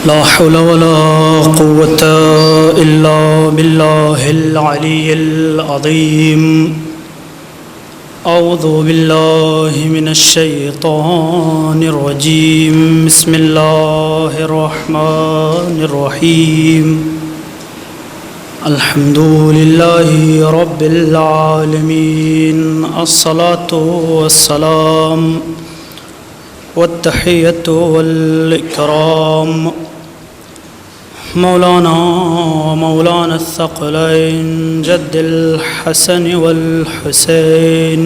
لا حول ولا قوة إلا بالله العلي العظيم. أعوذ بالله من الشيطان الرجيم. بسم الله الرحمن الرحيم. الحمد لله رب العالمين. الصلاة والسلام والتحية والإكرام مولانا الثقلين جد الحسن والحسين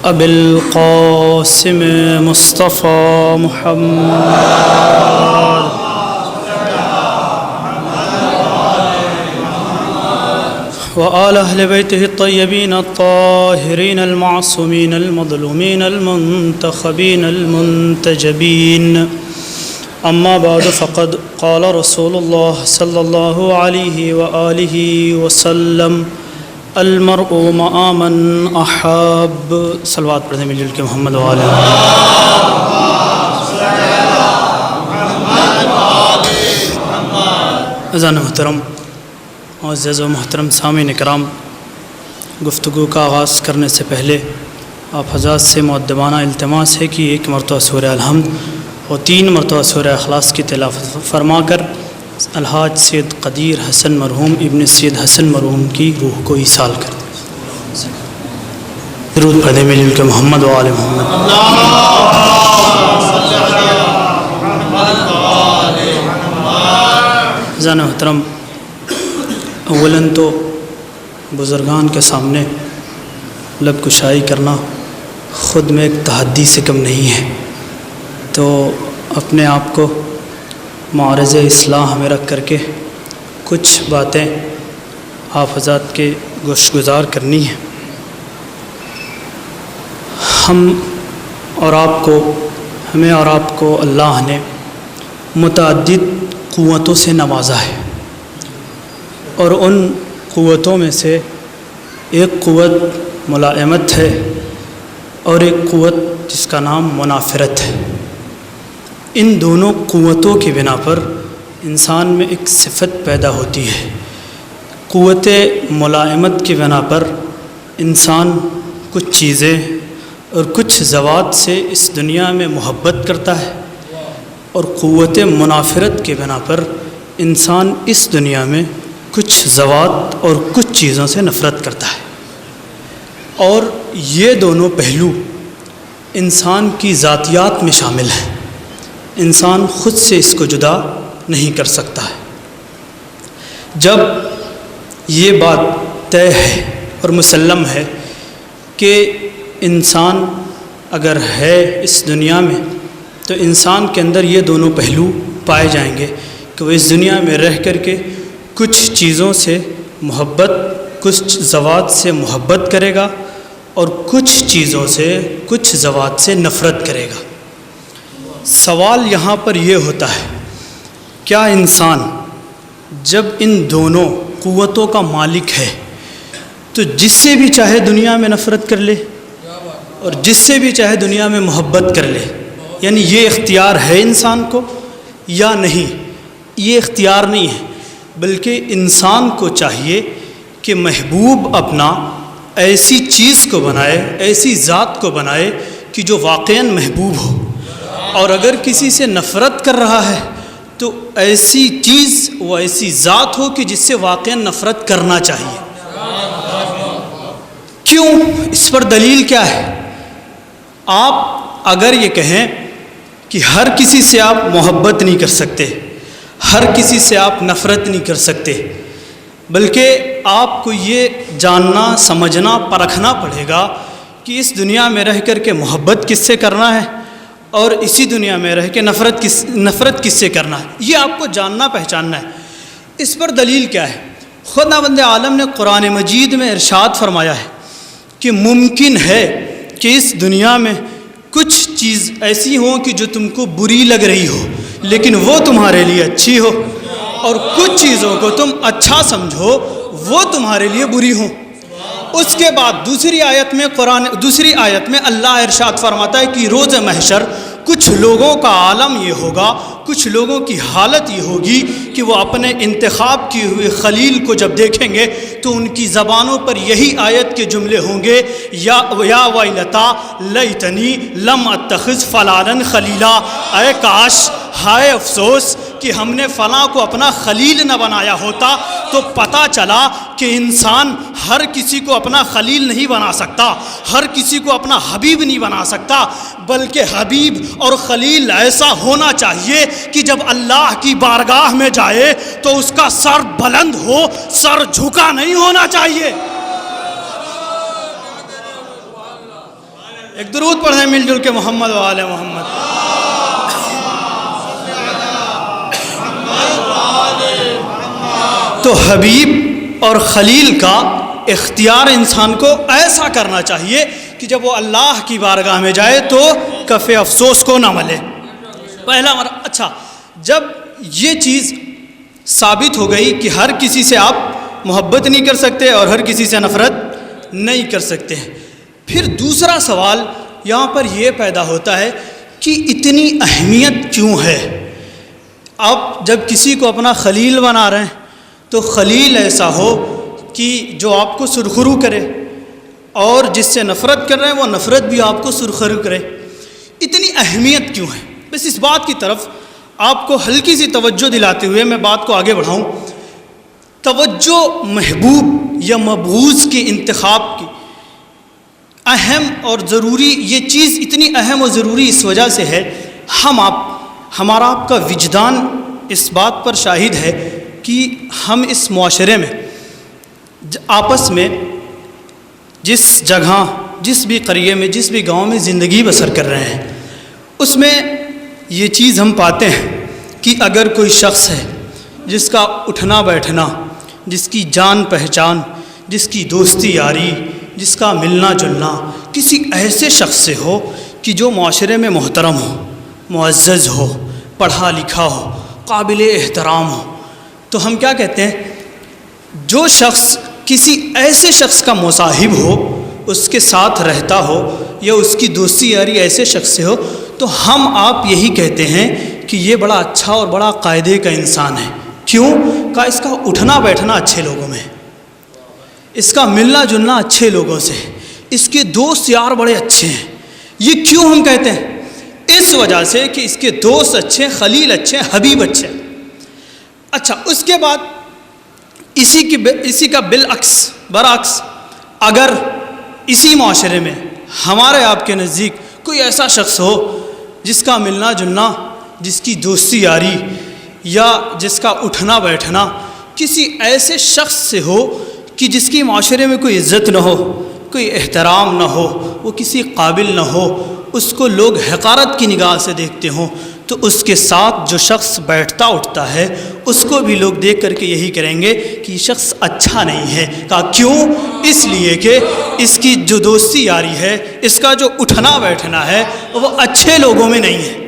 أبي القاسم مصطفى محمد وآل أهل بيته الطيبين الطاهرين المعصومين المظلومين المنتخبين المنتجبين. أما بعد فقد قال رسول الله صلى الله عليه وآله وسلم المرء مع من أحب. صلوات پڑھنے مل جل کے محمد وآلہ. اذان محترم معزز و محترم سامعین کرام، گفتگو کا آغاز کرنے سے پہلے آپ حضرات سے مؤدبانہ التماس ہے کہ 1 مرتبہ سورہ الحمد اور 3 مرتبہ سورہ اخلاص کی تلاوت فرما کر الحاج سید قدیر حسن مرحوم ابن سید حسن مرحوم کی روح کو ایصال کر دیں. درود پڑھنے میں جن کے محمد و آل محمد. جان محترم، اولاً تو بزرگان کے سامنے لب کشائی کرنا خود میں ایک تحدی سے کم نہیں ہے، تو اپنے آپ کو معرض اصلاح میں رکھ کر کے کچھ باتیں آپ حضرات کے گوش گزار کرنی ہیں. ہمیں اور آپ کو اللہ نے متعدد قوتوں سے نوازا ہے، اور ان قوتوں میں سے ایک قوت ملائمت ہے اور ایک قوت جس کا نام منافرت ہے. ان دونوں قوتوں کی بنا پر انسان میں ایک صفت پیدا ہوتی ہے. قوت ملائمت کی بنا پر انسان کچھ چیزیں اور کچھ ذوات سے اس دنیا میں محبت کرتا ہے، اور قوت منافرت کی بنا پر انسان اس دنیا میں کچھ ذوات اور کچھ چیزوں سے نفرت کرتا ہے. اور یہ دونوں پہلو انسان کی ذاتیات میں شامل ہیں. انسان خود سے اس کو جدا نہیں کر سکتا ہے. جب یہ بات طے ہے اور مسلم ہے کہ انسان اگر ہے اس دنیا میں تو انسان کے اندر یہ دونوں پہلو پائے جائیں گے کہ وہ اس دنیا میں رہ کر کے کچھ چیزوں سے محبت، کچھ ذوات سے محبت کرے گا اور کچھ چیزوں سے، کچھ ذوات سے نفرت کرے گا. سوال یہاں پر یہ ہوتا ہے، کیا انسان جب ان دونوں قوتوں کا مالک ہے تو جس سے بھی چاہے دنیا میں نفرت کر لے اور جس سے بھی چاہے دنیا میں محبت کر لے؟ یعنی یہ اختیار ہے انسان کو یا نہیں؟ یہ اختیار نہیں ہے، بلکہ انسان کو چاہیے کہ محبوب اپنا ایسی چیز کو بنائے، ایسی ذات کو بنائے کہ جو واقعاً محبوب ہو، اور اگر کسی سے نفرت کر رہا ہے تو ایسی چیز، وہ ایسی ذات ہو کہ جس سے واقعاً نفرت کرنا چاہیے. کیوں؟ اس پر دلیل کیا ہے؟ آپ اگر یہ کہیں کہ ہر کسی سے آپ محبت نہیں کر سکتے، ہر کسی سے آپ نفرت نہیں کر سکتے، بلکہ آپ کو یہ جاننا، سمجھنا، پرکھنا پڑے گا کہ اس دنیا میں رہ کر کے محبت کس سے کرنا ہے اور اسی دنیا میں رہ کے نفرت کس سے کرنا ہے. یہ آپ کو جاننا، پہچاننا ہے. اس پر دلیل کیا ہے؟ خداوند عالم نے قرآن مجید میں ارشاد فرمایا ہے کہ ممکن ہے کہ اس دنیا میں کچھ چیز ایسی ہوں کہ جو تم کو بری لگ رہی ہو لیکن وہ تمہارے لیے اچھی ہو، اور کچھ چیزوں کو تم اچھا سمجھو وہ تمہارے لیے بری ہوں. اس کے بعد دوسری آیت میں اللہ ارشاد فرماتا ہے کہ روز محشر کچھ لوگوں کا عالم یہ ہوگا، کچھ لوگوں کی حالت یہ ہوگی کہ وہ اپنے انتخاب کیے ہوئے خلیل کو جب دیکھیں گے تو ان کی زبانوں پر یہی آیت کے جملے ہوں گے، یا ویلتا لیتنی لم اتخذ فلانا خلیلا، اے کاش، ہائے افسوس کہ ہم نے فلاں کو اپنا خلیل نہ بنایا ہوتا۔ تو پتہ چلا کہ انسان ہر کسی کو اپنا خلیل نہیں بنا سکتا، ہر کسی کو اپنا حبیب نہیں بنا سکتا، بلکہ حبیب اور خلیل ایسا ہونا چاہیے کہ جب اللہ کی بارگاہ میں جائے تو اس کا سر بلند ہو، سر جھکا نہیں ہونا چاہیے۔ ایک درود پڑھیں مل جل کے، محمد و آل محمد۔ تو حبیب اور خلیل کا اختیار انسان کو ایسا کرنا چاہیے کہ جب وہ اللہ کی بارگاہ میں جائے تو کف افسوس کو نہ ملے۔ پہلا اچھا، جب یہ چیز ثابت ہو گئی کہ ہر کسی سے آپ محبت نہیں کر سکتے اور ہر کسی سے نفرت نہیں کر سکتے، پھر دوسرا سوال یہاں پر یہ پیدا ہوتا ہے کہ اتنی اہمیت کیوں ہے؟ آپ جب کسی کو اپنا خلیل بنا رہے ہیں تو خلیل ایسا ہو کہ جو آپ کو سرخرو کرے، اور جس سے نفرت کر رہے ہیں وہ نفرت بھی آپ کو سرخرو کرے۔ اتنی اہمیت کیوں ہے؟ بس اس بات کی طرف آپ کو ہلکی سی توجہ دلاتے ہوئے میں بات کو آگے بڑھاؤں۔ توجہ محبوب یا مبغوض کے انتخاب کی اہم اور ضروری، یہ چیز اتنی اہم اور ضروری اس وجہ سے ہے، ہمارا آپ کا وجدان اس بات پر شاہد ہے کہ ہم اس معاشرے میں آپس میں جس جگہ، جس بھی قریے میں، جس بھی گاؤں میں زندگی بسر کر رہے ہیں، اس میں یہ چیز ہم پاتے ہیں کہ اگر کوئی شخص ہے جس کا اٹھنا بیٹھنا، جس کی جان پہچان، جس کی دوستی یاری، جس کا ملنا جلنا کسی ایسے شخص سے ہو کہ جو معاشرے میں محترم ہو، معزز ہو، پڑھا لکھا ہو، قابل احترام ہو، تو ہم کیا کہتے ہیں؟ جو شخص کسی ایسے شخص کا مصاحب ہو، اس کے ساتھ رہتا ہو، یا اس کی دوستی یاری ایسے شخص سے ہو، تو ہم آپ یہی کہتے ہیں کہ یہ بڑا اچھا اور بڑا قاعدے کا انسان ہے۔ کیوں؟ کہ اس کا اٹھنا بیٹھنا اچھے لوگوں میں، اس کا ملنا جلنا اچھے لوگوں سے، اس کے دوست یار بڑے اچھے ہیں۔ یہ کیوں ہم کہتے ہیں؟ اس وجہ سے کہ اس کے دوست اچھے، خلیل اچھے، حبیب اچھے۔ اچھا، اس کے بعد اسی کا برعکس اگر اسی معاشرے میں ہمارے آپ کے نزدیک کوئی ایسا شخص ہو جس کا ملنا جلنا، جس کی دوستی یاری یا جس کا اٹھنا بیٹھنا کسی ایسے شخص سے ہو کہ جس کی معاشرے میں کوئی عزت نہ ہو، کوئی احترام نہ ہو، وہ کسی قابل نہ ہو، اس کو لوگ حقارت کی نگاہ سے دیکھتے ہوں، تو اس کے ساتھ جو شخص بیٹھتا اٹھتا ہے اس کو بھی لوگ دیکھ کر کے یہی کریں گے کہ یہ شخص اچھا نہیں ہے۔ کہا کیوں؟ اس لیے کہ اس کی جو دوستی یاری ہے، اس کا جو اٹھنا بیٹھنا ہے، وہ اچھے لوگوں میں نہیں ہے۔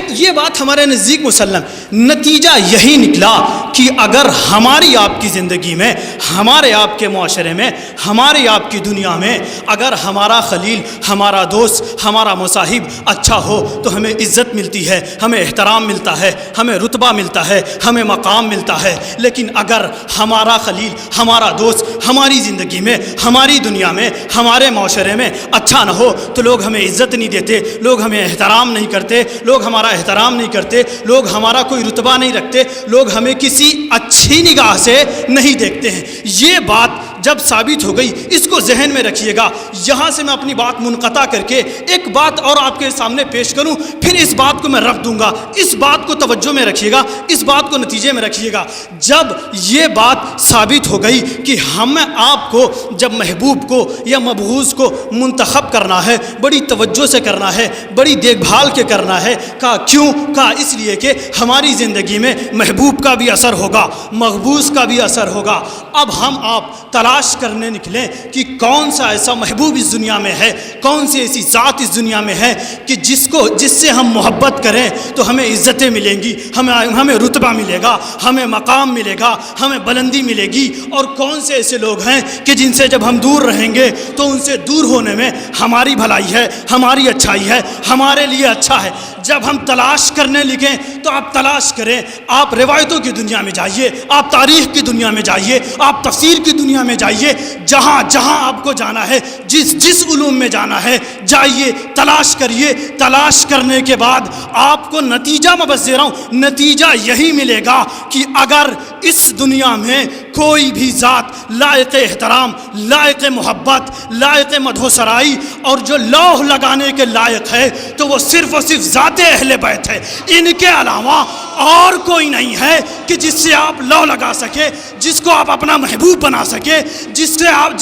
یہ بات ہمارے نزدیک مسلم۔ نتیجہ یہی نکلا کہ اگر ہماری آپ کی زندگی میں، ہمارے آپ کے معاشرے میں، ہماری آپ کی دنیا میں اگر ہمارا خلیل، ہمارا دوست، ہمارا مصاحب اچھا ہو تو ہمیں عزت ملتی ہے، ہمیں احترام ملتا ہے، ہمیں رتبہ ملتا ہے، ہمیں مقام ملتا ہے۔ لیکن اگر ہمارا خلیل، ہمارا دوست ہماری زندگی میں، ہماری دنیا میں، ہمارے معاشرے میں اچھا نہ ہو تو لوگ ہمیں عزت نہیں دیتے، لوگ ہمیں احترام نہیں کرتے، لوگ ہمارا احترام نہیں کرتے، لوگ ہمارا کوئی رتبہ نہیں رکھتے، لوگ ہمیں کسی اچھی نگاہ سے نہیں دیکھتے ہیں۔ یہ بات جب ثابت ہو گئی، اس کو ذہن میں رکھیے گا۔ یہاں سے میں اپنی بات منقطع کر کے ایک بات اور آپ کے سامنے پیش کروں، پھر اس بات کو میں رکھ دوں گا۔ اس بات کو توجہ میں رکھیے گا، اس بات کو نتیجے میں رکھیے گا۔ جب یہ بات ثابت ہو گئی کہ ہمیں آپ کو جب محبوب کو یا مبغوض کو منتخب کرنا ہے، بڑی توجہ سے کرنا ہے، بڑی دیکھ بھال کے کرنا ہے۔ کہا کیوں؟ کہا اس لیے کہ ہماری زندگی میں محبوب کا بھی اثر ہوگا، مقبوض کا بھی اثر ہوگا۔ اب ہم آپ تلاش تلاش کرنے نکلیں کہ کون سا ایسا محبوب اس دنیا میں ہے، کون سی ایسی ذات اس دنیا میں ہے کہ جس سے ہم محبت کریں تو ہمیں عزتیں ملیں گی، ہمیں رتبہ ملے گا، ہمیں مقام ملے گا، ہمیں بلندی ملے گی، اور کون سے ایسے لوگ ہیں کہ جن سے جب ہم دور رہیں گے تو ان سے دور ہونے میں ہماری بھلائی ہے، ہماری اچھائی ہے، ہمارے لیے اچھا ہے۔ جب ہم تلاش کرنے لگیں تو آپ تلاش کریں، آپ روایتوں کی دنیا میں جائیے، آپ تاریخ کی دنیا میں جائیے، آپ تفسیر کی دنیا میں جائیے، جہاں جہاں آپ کو جانا ہے، جس علوم میں جانا ہے جائیے، تلاش کریے۔ تلاش کرنے کے بعد آپ کو نتیجہ میں بس دے رہا ہوں، نتیجہ یہی ملے گا کہ اگر اس دنیا میں کوئی بھی ذات لائق احترام، لائق محبت، لائق مدح و سرائی اور جو لوح لگانے کے لائق ہے تو وہ صرف اور صرف ذات اہل بیت ہے۔ ان کے علاوہ اور کوئی نہیں ہے کہ جس سے آپ لو لگا سکے، جس کو آپ اپنا محبوب بنا سکے، جس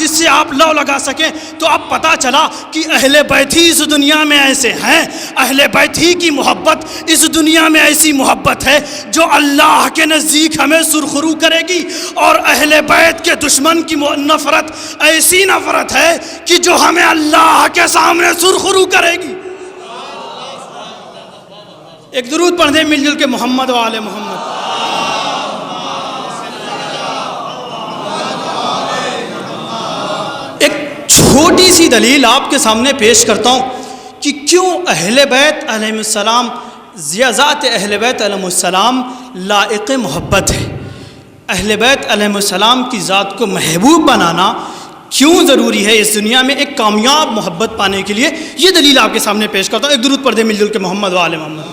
سے آپ لو لگا سکیں۔ تو اب پتہ چلا کہ اہل بیت ہی اس دنیا میں ایسے ہیں، اہل بیت ہی کی محبت اس دنیا میں ایسی محبت ہے جو اللہ کے نزدیک ہمیں سرخرو کرے گی، اور اہل بیت کے دشمن کی نفرت ایسی نفرت ہے کہ جو ہمیں اللہ کے سامنے سرخرو کرے گی۔ ایک درود پڑھ دیں مل جل کے، محمد و آل محمد۔ ایک چھوٹی سی دلیل آپ کے سامنے پیش کرتا ہوں کہ کیوں اہل بیت علیہ السلام، ذات اہل بیت علیہ السلام لائق محبت ہے۔ اہل بیت علیہ السلام کی ذات کو محبوب بنانا کیوں ضروری ہے اس دنیا میں ایک کامیاب محبت پانے کے لیے، یہ دلیل آپ کے سامنے پیش کرتا ہوں۔ ایک درود پڑھ دیں مل جل کے، محمد و آل محمد۔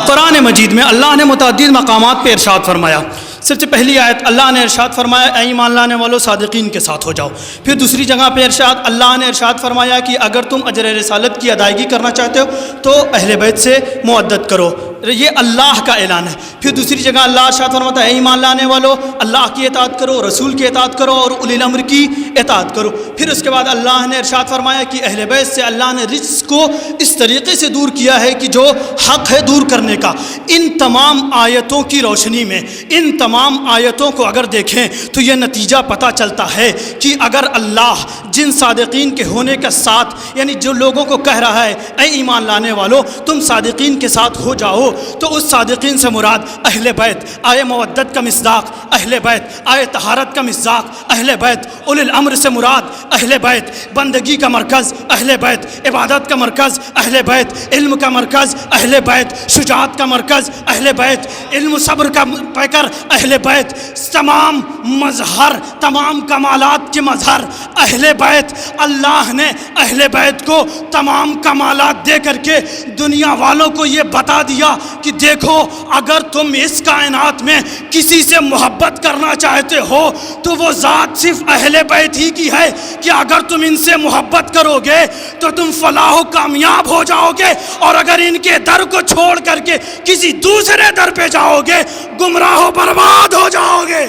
قرآن مجید میں اللہ نے متعدد مقامات پہ ارشاد فرمایا۔ سب سے پہلی آیت اللہ نے ارشاد فرمایا اے ایمان لانے والو صادقین کے ساتھ ہو جاؤ۔ پھر دوسری جگہ پہ اللہ نے ارشاد فرمایا کہ اگر تم اجر رسالت کی ادائیگی کرنا چاہتے ہو تو اہل بیت سے مودت کرو، یہ اللہ کا اعلان ہے۔ پھر دوسری جگہ اللہ ارشاد فرماتا ہے اے ایمان لانے والو اللہ کی اطاعت کرو، رسول کی اطاعت کرو اور اولی الامر کی اطاعت کرو۔ پھر اس کے بعد اللہ نے ارشاد فرمایا کہ اہل بیت سے اللہ نے رجس کو اس طریقے سے دور کیا ہے کہ جو حق ہے دور کرنے کا۔ ان تمام آیتوں کی روشنی میں، ان تمام آیتوں کو اگر دیکھیں تو یہ نتیجہ پتہ چلتا ہے کہ اگر اللہ جن صادقین کے ہونے کا ساتھ، یعنی جو لوگوں کو کہہ رہا ہے اے ایمان لانے والو تم صادقین کے ساتھ ہو جاؤ، تو اس صادقین سے مراد اہل بیت، آئے مودت کا مصداق اہل بیت، آئے طہارت کا مصداق اہل بیت، اولی الامر سے مراد اہل بیت، بندگی کا مرکز اہل بیت، عبادت کا مرکز اہل بیت، علم کا مرکز اہل بیت، شجاعت کا مرکز اہل بیت، علم صبر کا پیکر اہل بیت، تمام مظہر، تمام کمالات کے مظہر اہل بیت۔ اللہ نے اہل بیت کو تمام کمالات دے کر کے دنیا والوں کو یہ بتا دیا کہ دیکھو اگر تم اس کائنات میں کسی سے محبت کرنا چاہتے ہو تو وہ ذات صرف اہل بیت ہی کی ہے، کہ اگر تم ان سے محبت کرو گے تو تم فلاح و کامیاب ہو جاؤ گے، اور اگر ان کے در کو چھوڑ کر کے کسی دوسرے در پہ جاؤ گے گمراہ و برباد ہو جاؤ گے۔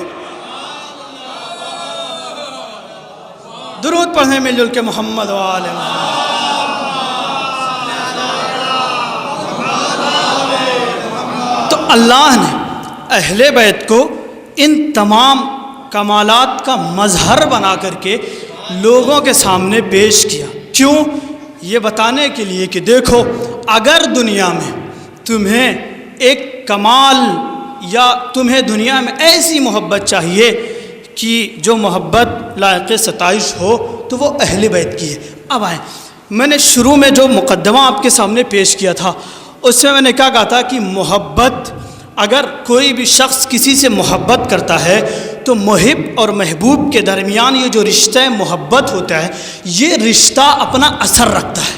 درود پڑھیں مل جل کے، محمد و آل محمد۔ تو اللہ نے اہل بیت کو ان تمام کمالات کا مظہر بنا کر کے لوگوں کے سامنے پیش کیا۔ کیوں؟ یہ بتانے کے لیے کہ دیکھو اگر دنیا میں تمہیں ایک کمال یا تمہیں دنیا میں ایسی محبت چاہیے کہ جو محبت لائق ستائش ہو تو وہ اہل بیت کی ہے۔ اب آئیں، میں نے شروع میں جو مقدمہ آپ کے سامنے پیش کیا تھا اس میں نے کہا تھا کہ محبت، اگر کوئی بھی شخص کسی سے محبت کرتا ہے تو محب اور محبوب کے درمیان یہ جو رشتہ محبت ہوتا ہے یہ رشتہ اپنا اثر رکھتا ہے۔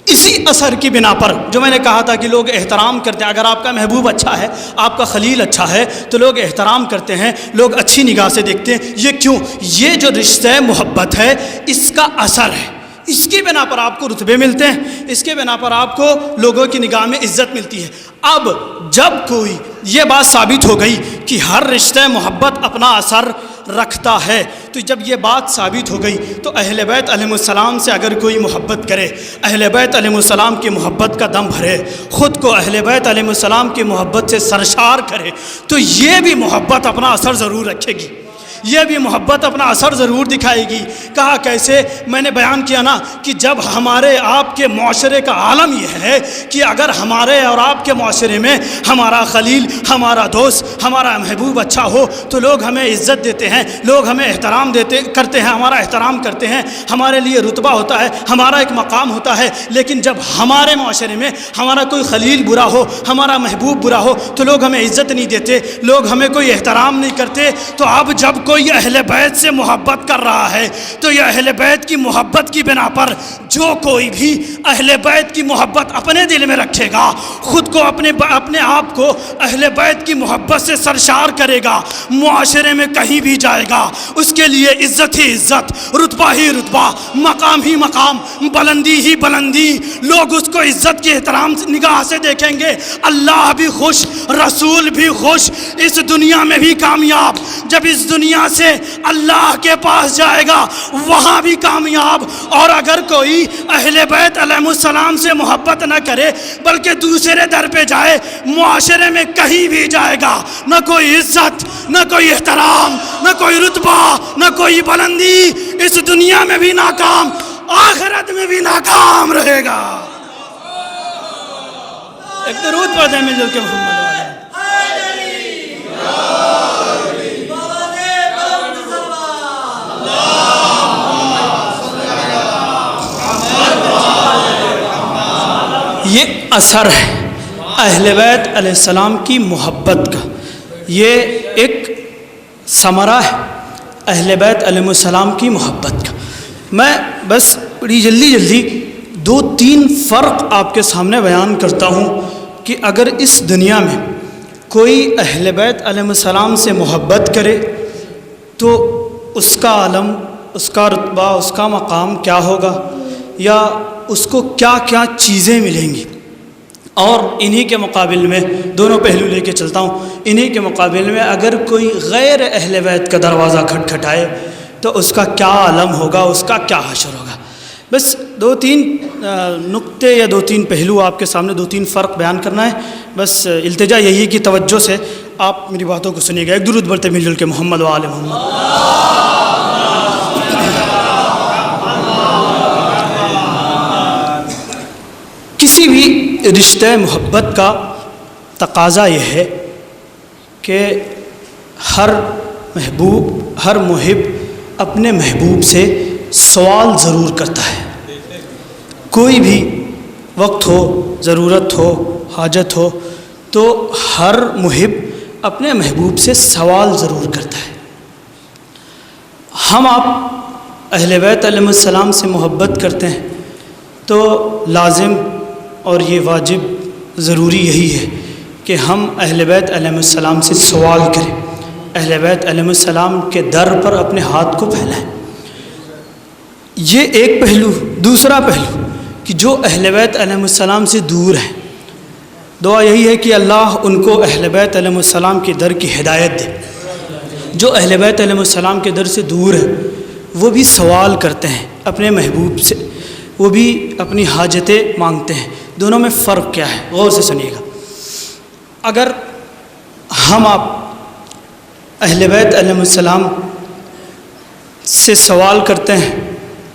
اسی اثر کی بنا پر جو میں نے کہا تھا کہ لوگ احترام کرتے ہیں، اگر آپ کا محبوب اچھا ہے، آپ کا خلیل اچھا ہے تو لوگ احترام کرتے ہیں، لوگ اچھی نگاہ سے دیکھتے ہیں۔ یہ کیوں؟ یہ جو رشتہ محبت ہے اس کا اثر ہے، اس کی بنا پر آپ کو رتبے ملتے ہیں، اس کے بنا پر آپ کو لوگوں کی نگاہ میں عزت ملتی ہے۔ اب جب کوئی یہ بات ثابت ہو گئی کہ ہر رشتہ محبت اپنا اثر رکھتا ہے۔ تو جب یہ بات ثابت ہو گئی تو اہل بیت علیہ السلام سے اگر کوئی محبت کرے، اہل بیت علیہ السلام کی محبت کا دم بھرے، خود کو اہل بیت علیہ السلام کی محبت سے سرشار کرے، تو یہ بھی محبت اپنا اثر ضرور رکھے گی، یہ بھی محبت اپنا اثر ضرور دکھائے گی۔ کہا کیسے؟ میں نے بیان کیا نا کہ جب ہمارے آپ کے معاشرے کا عالم یہ ہے کہ اگر ہمارے اور آپ کے معاشرے میں ہمارا خلیل، ہمارا دوست، ہمارا محبوب اچھا ہو تو لوگ ہمیں عزت دیتے ہیں، لوگ ہمیں احترام کرتے ہیں، ہمارا احترام کرتے ہیں، ہمارے لیے رتبہ ہوتا ہے، ہمارا ایک مقام ہوتا ہے۔ لیکن جب ہمارے معاشرے میں ہمارا کوئی خلیل برا ہو، ہمارا محبوب برا ہو تو لوگ ہمیں عزت نہیں دیتے، لوگ ہمیں کوئی احترام نہیں کرتے۔ تو اب جب کوئی اہل بیت سے محبت کر رہا ہے تو یہ اہل بیت کی محبت کی بنا پر جو کوئی بھی اہل بیت کی محبت اپنے دل میں رکھے گا، خود کو اپنے آپ کو اہل بیت کی محبت سے سرشار کرے گا، معاشرے میں کہیں بھی جائے گا اس کے لیے عزت ہی عزت، رتبہ ہی رتبہ، مقام ہی مقام، بلندی ہی بلندی، لوگ اس کو عزت کی احترام نگاہ سے دیکھیں گے۔ اللہ بھی خوش، رسول بھی خوش، اس دنیا میں بھی کامیاب۔ جب اس دنیا سے اللہ کے پاس جائے گا وہاں بھی کامیاب۔ اور اگر کوئی اہل بیت علیہ السلام سے محبت نہ کرے بلکہ دوسرے در پہ جائے، معاشرے میں کہیں بھی جائے گا، نہ کوئی عزت، نہ کوئی احترام، نہ کوئی رتبہ، نہ کوئی بلندی، اس دنیا میں بھی ناکام، آخرت میں بھی ناکام رہے گا۔ ایک درود پڑھتے ہیں مل جل کے محمد والے۔ یہ اثر ہے اہل بیت علیہ السلام کی محبت کا، یہ ایک ثمرہ ہے اہل بیت علیہ السلام کی محبت کا۔ میں بس بڑی جلدی دو تین فرق آپ کے سامنے بیان کرتا ہوں کہ اگر اس دنیا میں کوئی اہل بیت علیہ السلام سے محبت کرے تو اس کا عالم، اس کا رتبہ، اس کا مقام کیا ہوگا، یا اس کو کیا کیا چیزیں ملیں گی۔ اور انہی کے مقابل میں دونوں پہلو لے کے چلتا ہوں، انہی کے مقابل میں اگر کوئی غیر اہل بیت کا دروازہ کھٹکھٹائے تو اس کا کیا عالم ہوگا، اس کا کیا حشر ہوگا۔ بس دو تین نقطے یا دو تین پہلو آپ کے سامنے، دو تین فرق بیان کرنا ہے۔ بس التجا یہی ہے کہ توجہ سے آپ میری باتوں کو سنیے گا۔ ایک درود بڑھتے مل جل کے محمد و آل محمد۔ کسی بھی رشتہ محبت کا تقاضا یہ ہے کہ ہر محب اپنے محبوب سے سوال ضرور کرتا ہے۔ کوئی بھی وقت ہو، ضرورت ہو، حاجت ہو تو ہر محب اپنے محبوب سے سوال ضرور کرتا ہے۔ ہم آپ اہل بیت علیہ السلام سے محبت کرتے ہیں تو لازم اور یہ واجب ضروری یہی ہے کہ ہم اہل بیت علیہ السلام سے سوال کریں، اہل بیت علیہ السلام کے در پر اپنے ہاتھ کو پھیلائیں۔ یہ ایک پہلو۔ دوسرا پہلو کہ جو اہل بیت علیہ السلام سے دور ہیں، دعا یہی ہے کہ اللہ ان کو اہل بیت علیہ السلام کے در کی ہدایت دے۔ جو اہل بیت علیہ السلام کے در سے دور ہیں وہ بھی سوال کرتے ہیں اپنے محبوب سے، وہ بھی اپنی حاجتیں مانگتے ہیں۔ دونوں میں فرق کیا ہے، غور سے سنیے گا۔ اگر ہم آپ اہل بیت علیہ السلام سے سوال کرتے ہیں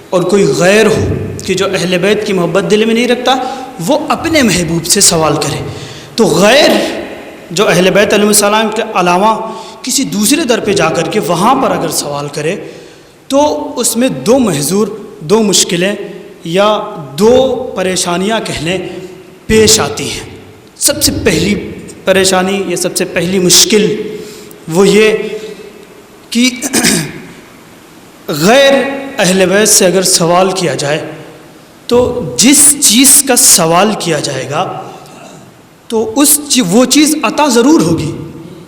اور کوئی غیر ہو کہ جو اہل بیت کی محبت دل میں نہیں رکھتا، وہ اپنے محبوب سے سوال کرے، تو غیر جو اہل بیت علیہ السلام کے علاوہ کسی دوسرے در پہ جا کر کے وہاں پر اگر سوال کرے تو اس میں دو محظور، دو مشکلیں یا دو پریشانیاں کہہ لیں پیش آتی ہیں۔ سب سے پہلی پریشانی یا سب سے پہلی مشکل وہ یہ کہ غیر اہل بیت سے اگر سوال کیا جائے تو جس چیز کا سوال کیا جائے گا تو وہ چیز عطا ضرور ہوگی۔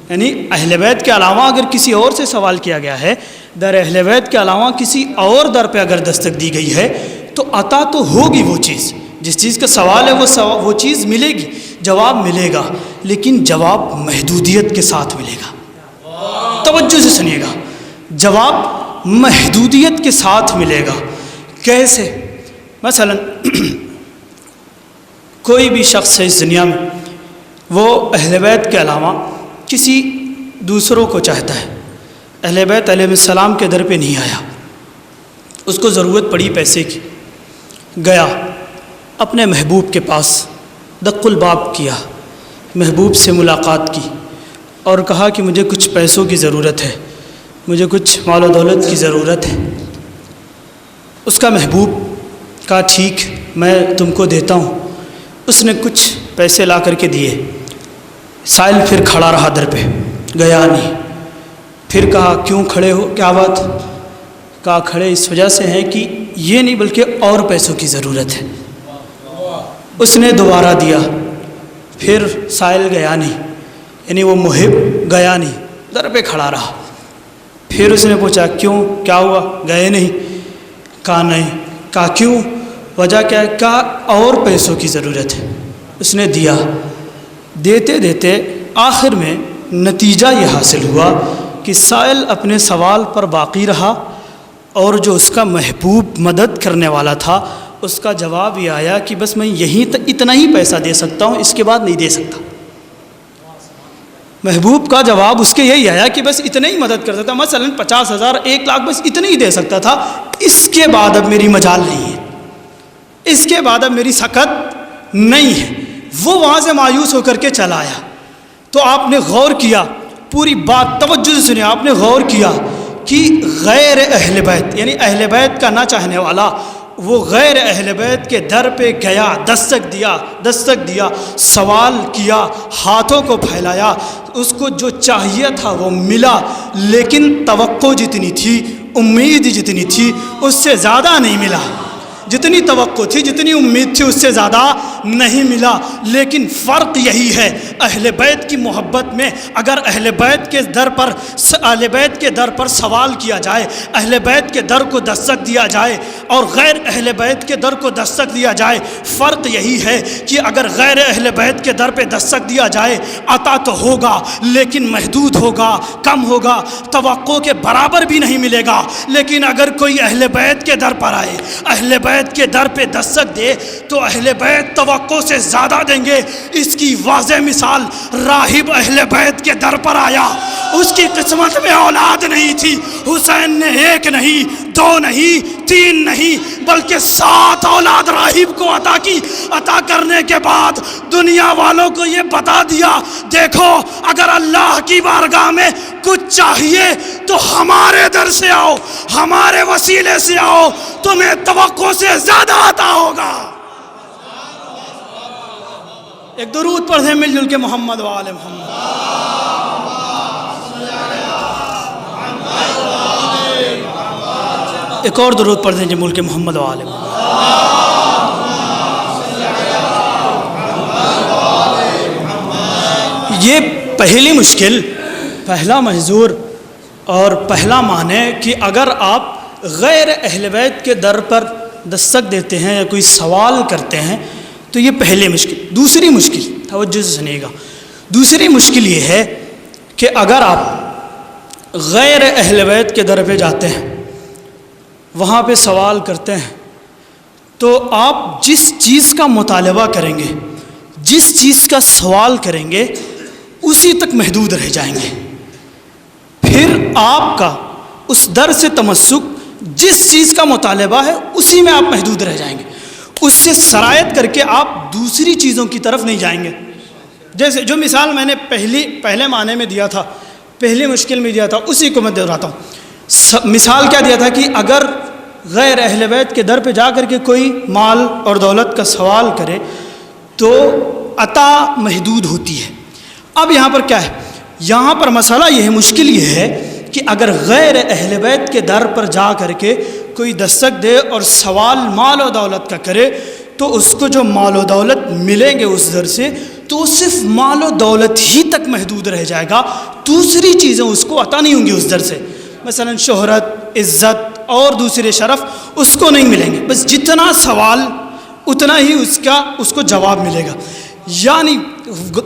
یعنی اہل بیت کے علاوہ اگر کسی اور سے سوال کیا گیا ہے، در اہل بیت کے علاوہ کسی اور در پہ اگر دستک دی گئی ہے تو عطا تو ہوگی وہ چیز، جس چیز کا سوال ہے وہ چیز ملے گی، جواب ملے گا، لیکن جواب محدودیت کے ساتھ ملے گا۔ توجہ سے سنیے گا، جواب محدودیت کے ساتھ ملے گا۔ کیسے؟ مثلا کوئی بھی شخص ہے اس دنیا میں، وہ اہل بیت کے علاوہ کسی دوسروں کو چاہتا ہے، اہل بیت علیہ السلام کے در پہ نہیں آیا، اس کو ضرورت پڑی پیسے کی، گیا اپنے محبوب کے پاس، دق الباب کیا، محبوب سے ملاقات کی اور کہا کہ مجھے کچھ پیسوں کی ضرورت ہے، مجھے کچھ مال و دولت کی ضرورت ہے۔ اس کا محبوب کہا ٹھیک میں تم کو دیتا ہوں۔ اس نے کچھ پیسے لا کر کے دیے۔ سائل پھر کھڑا رہا در پہ، گیا نہیں۔ پھر کہا کیوں کھڑے ہو، کیا بات؟ کہا کھڑے اس وجہ سے ہیں کہ یہ نہیں بلکہ اور پیسوں کی ضرورت ہے۔ اس نے دوبارہ دیا، پھر سائل گیا نہیں، یعنی وہ محب گیا نہیں، در پہ کھڑا رہا۔ پھر اس نے پوچھا کیوں، کیا ہوا، گئے نہیں؟ کہا نہیں۔ کہا کیوں، وجہ کیا ہے؟ کہا اور پیسوں کی ضرورت ہے۔ اس نے دیا، دیتے دیتے آخر میں نتیجہ یہ حاصل ہوا کہ سائل اپنے سوال پر باقی رہا، اور جو اس کا محبوب مدد کرنے والا تھا اس کا جواب یہ آیا کہ بس میں اتنا ہی پیسہ دے سکتا ہوں، اس کے بعد نہیں دے سکتا۔ محبوب کا جواب اس کے یہی آیا کہ بس اتنا ہی مدد کر سکتا، مثلا 50,000 1,00,000 بس اتنا ہی دے سکتا تھا، اس کے بعد اب میری مجال نہیں ہے، اس کے بعد اب میری سکت نہیں ہے۔ وہ وہاں سے مایوس ہو کر کے چلا آیا۔ تو آپ نے غور کیا، پوری بات توجہ سے سنیں، آپ نے غور کیا کہ غیر اہل بیت یعنی اہل بیت کا نہ چاہنے والا وہ غیر اہل بیت کے در پہ گیا، دستک دیا، سوال کیا، ہاتھوں کو پھیلایا، اس کو جو چاہیے تھا وہ ملا، لیکن توقع جتنی تھی، امید جتنی تھی، اس سے زیادہ نہیں ملا۔ جتنی توقع تھی، جتنی امید تھی، اس سے زیادہ نہیں ملا۔ لیکن فرق یہی ہے، اہل بیت کی محبت میں اگر اہل بیت کے در پر سوال کیا جائے، اہل بیت کے در کو دستک دیا جائے اور غیر اہل بیت کے در کو دستک دیا جائے، فرق یہی ہے کہ اگر غیر اہل بیت کے در پہ دستک دیا جائے عطا تو ہوگا لیکن محدود ہوگا، کم ہوگا، توقع کے برابر بھی نہیں ملے گا۔ لیکن اگر کوئی اہل بیت کے در پر آئے، اہل بیت کے در پہ دستک دے، تو اہل بیت توقع سے زیادہ دیں گے۔ اس کی واضح مثال راہب اہل بیت کے در پر آیا، اس کی قسمت میں اولاد نہیں تھی، حسین نے 1 نہیں 2 نہیں 3 نہیں بلکہ 7 اولاد راہب کو عطا کی۔ عطا کرنے کے بعد دنیا والوں کو یہ بتا دیا، دیکھو اگر اللہ کی بارگاہ میں کچھ چاہیے تو ہمارے در سے آؤ، ہمارے وسیلے سے آؤ، تمہیں توقع سے زیادہ عطا ہوگا۔ ایک درود پڑھیں مل جل کے محمد و آل محمد۔ ایک اور درود پڑھ دیں جی ملک محمد و آل محمد۔ یہ پہلی مشکل، پہلا محظور اور پہلا معنی کہ اگر آپ غیر اہل بیت کے در پر دستک دیتے ہیں یا کوئی سوال کرتے ہیں تو یہ پہلی مشکل۔ دوسری مشکل، توجہ سے سنیے گا، دوسری مشکل یہ ہے کہ اگر آپ غیر اہل بیت کے در پہ جاتے ہیں، وہاں پہ سوال کرتے ہیں، تو آپ جس چیز کا مطالبہ کریں گے، جس چیز کا سوال کریں گے، اسی تک محدود رہ جائیں گے۔ پھر آپ کا اس در سے تمسک جس چیز کا مطالبہ ہے اسی میں آپ محدود رہ جائیں گے، اس سے سرایت کر کے آپ دوسری چیزوں کی طرف نہیں جائیں گے۔ جیسے جو مثال میں نے پہلے معنی میں دیا تھا، پہلی مشکل میں دیا تھا، اسی کو میں دہراتا ہوں۔ مثال کیا دیا تھا کہ اگر غیر اہل بیت کے در پہ جا کر کے کوئی مال اور دولت کا سوال کرے تو عطا محدود ہوتی ہے۔ اب یہاں پر کیا ہے؟ یہاں پر مسئلہ یہ ہے، مشکل یہ ہے کہ اگر غیر اہل بیت کے در پر جا کر کے کوئی دستک دے اور سوال مال و دولت کا کرے تو اس کو جو مال و دولت ملیں گے اس در سے، تو وہ صرف مال و دولت ہی تک محدود رہ جائے گا، دوسری چیزیں اس کو عطا نہیں ہوں گی اس در سے، مثلا شہرت، عزت اور دوسرے شرف اس کو نہیں ملیں گے، بس جتنا سوال اتنا ہی اس کو جواب ملے گا۔ یعنی